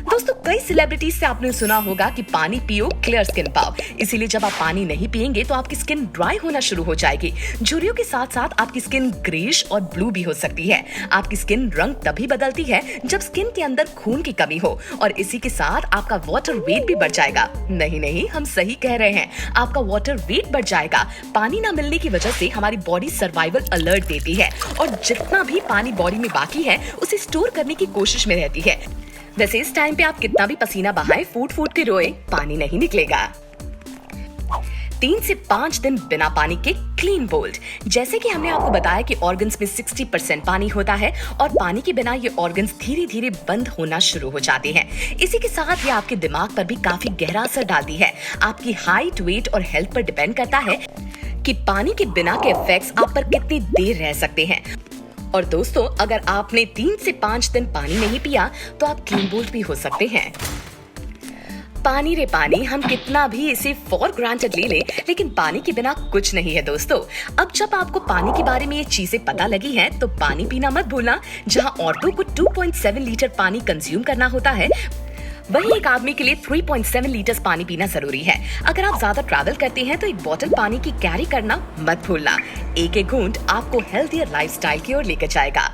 Speaker 2: दोस्तों, कई सेलिब्रिटीज से आपने सुना होगा कि पानी पियो क्लियर स्किन पाओ। इसीलिए जब आप पानी नहीं पिएंगे तो आपकी स्किन ड्राई होना शुरू हो जाएगी। झुर्रियों के साथ साथ आपकी स्किन ग्रेइश और ब्लू भी हो सकती है। आपकी स्किन रंग तभी बदलती है जब स्किन के अंदर खून की कमी हो, और इसी के साथ आपका वाटर वेट भी बढ़ जाएगा। नहीं, हम सही कह रहे हैं, आपका वाटर वेट बढ़ जाएगा। पानी ना मिलने की वजह से हमारी बॉडी सर्वाइवल अलर्ट देती है, और जितना भी पानी बॉडी में बाकी है उसे स्टोर करने की कोशिश में रहती है। वैसे इस टाइम पे आप कितना भी पसीना बहाए, फूट फूट के रोए, पानी नहीं निकलेगा। 3 से 5 दिन बिना पानी के क्लीन बोल्ड। जैसे कि हमने आपको बताया कि ऑर्गन्स में 60% पानी होता है, और पानी के बिना ये ऑर्गन्स धीरे धीरे बंद होना शुरू हो जाते हैं। इसी के साथ ये आपके दिमाग पर भी काफी गहरा असर डालती है। आपकी हाइट, वेट और हेल्थ पर डिपेंड करता है कि पानी के बिना के इफेक्ट्स आप पर कितनी देर रह सकते हैं। और दोस्तों, अगर आपने 3 से 5 दिन पानी नहीं पिया तो आप क्लीन बोल्ड भी हो सकते हैं। पानी रे पानी, हम कितना भी इसे फॉर ग्रांटेड ले लें, लेकिन पानी के बिना कुछ नहीं है दोस्तों। अब जब आपको पानी के बारे में ये चीजें पता लगी हैं, तो पानी पीना मत भूलना। जहां औरतों को 2.7 लीटर पानी कंज्यूम करना होता है, वहीं एक आदमी के लिए 3.7 लीटर पानी पीना जरूरी है। अगर आप ज्यादा ट्रैवल करते हैं तो एक बोतल पानी की कैरी करना मत भूलना। एक एक घूंट आपको हेल्थियर लाइफस्टाइल की ओर लेकर जाएगा।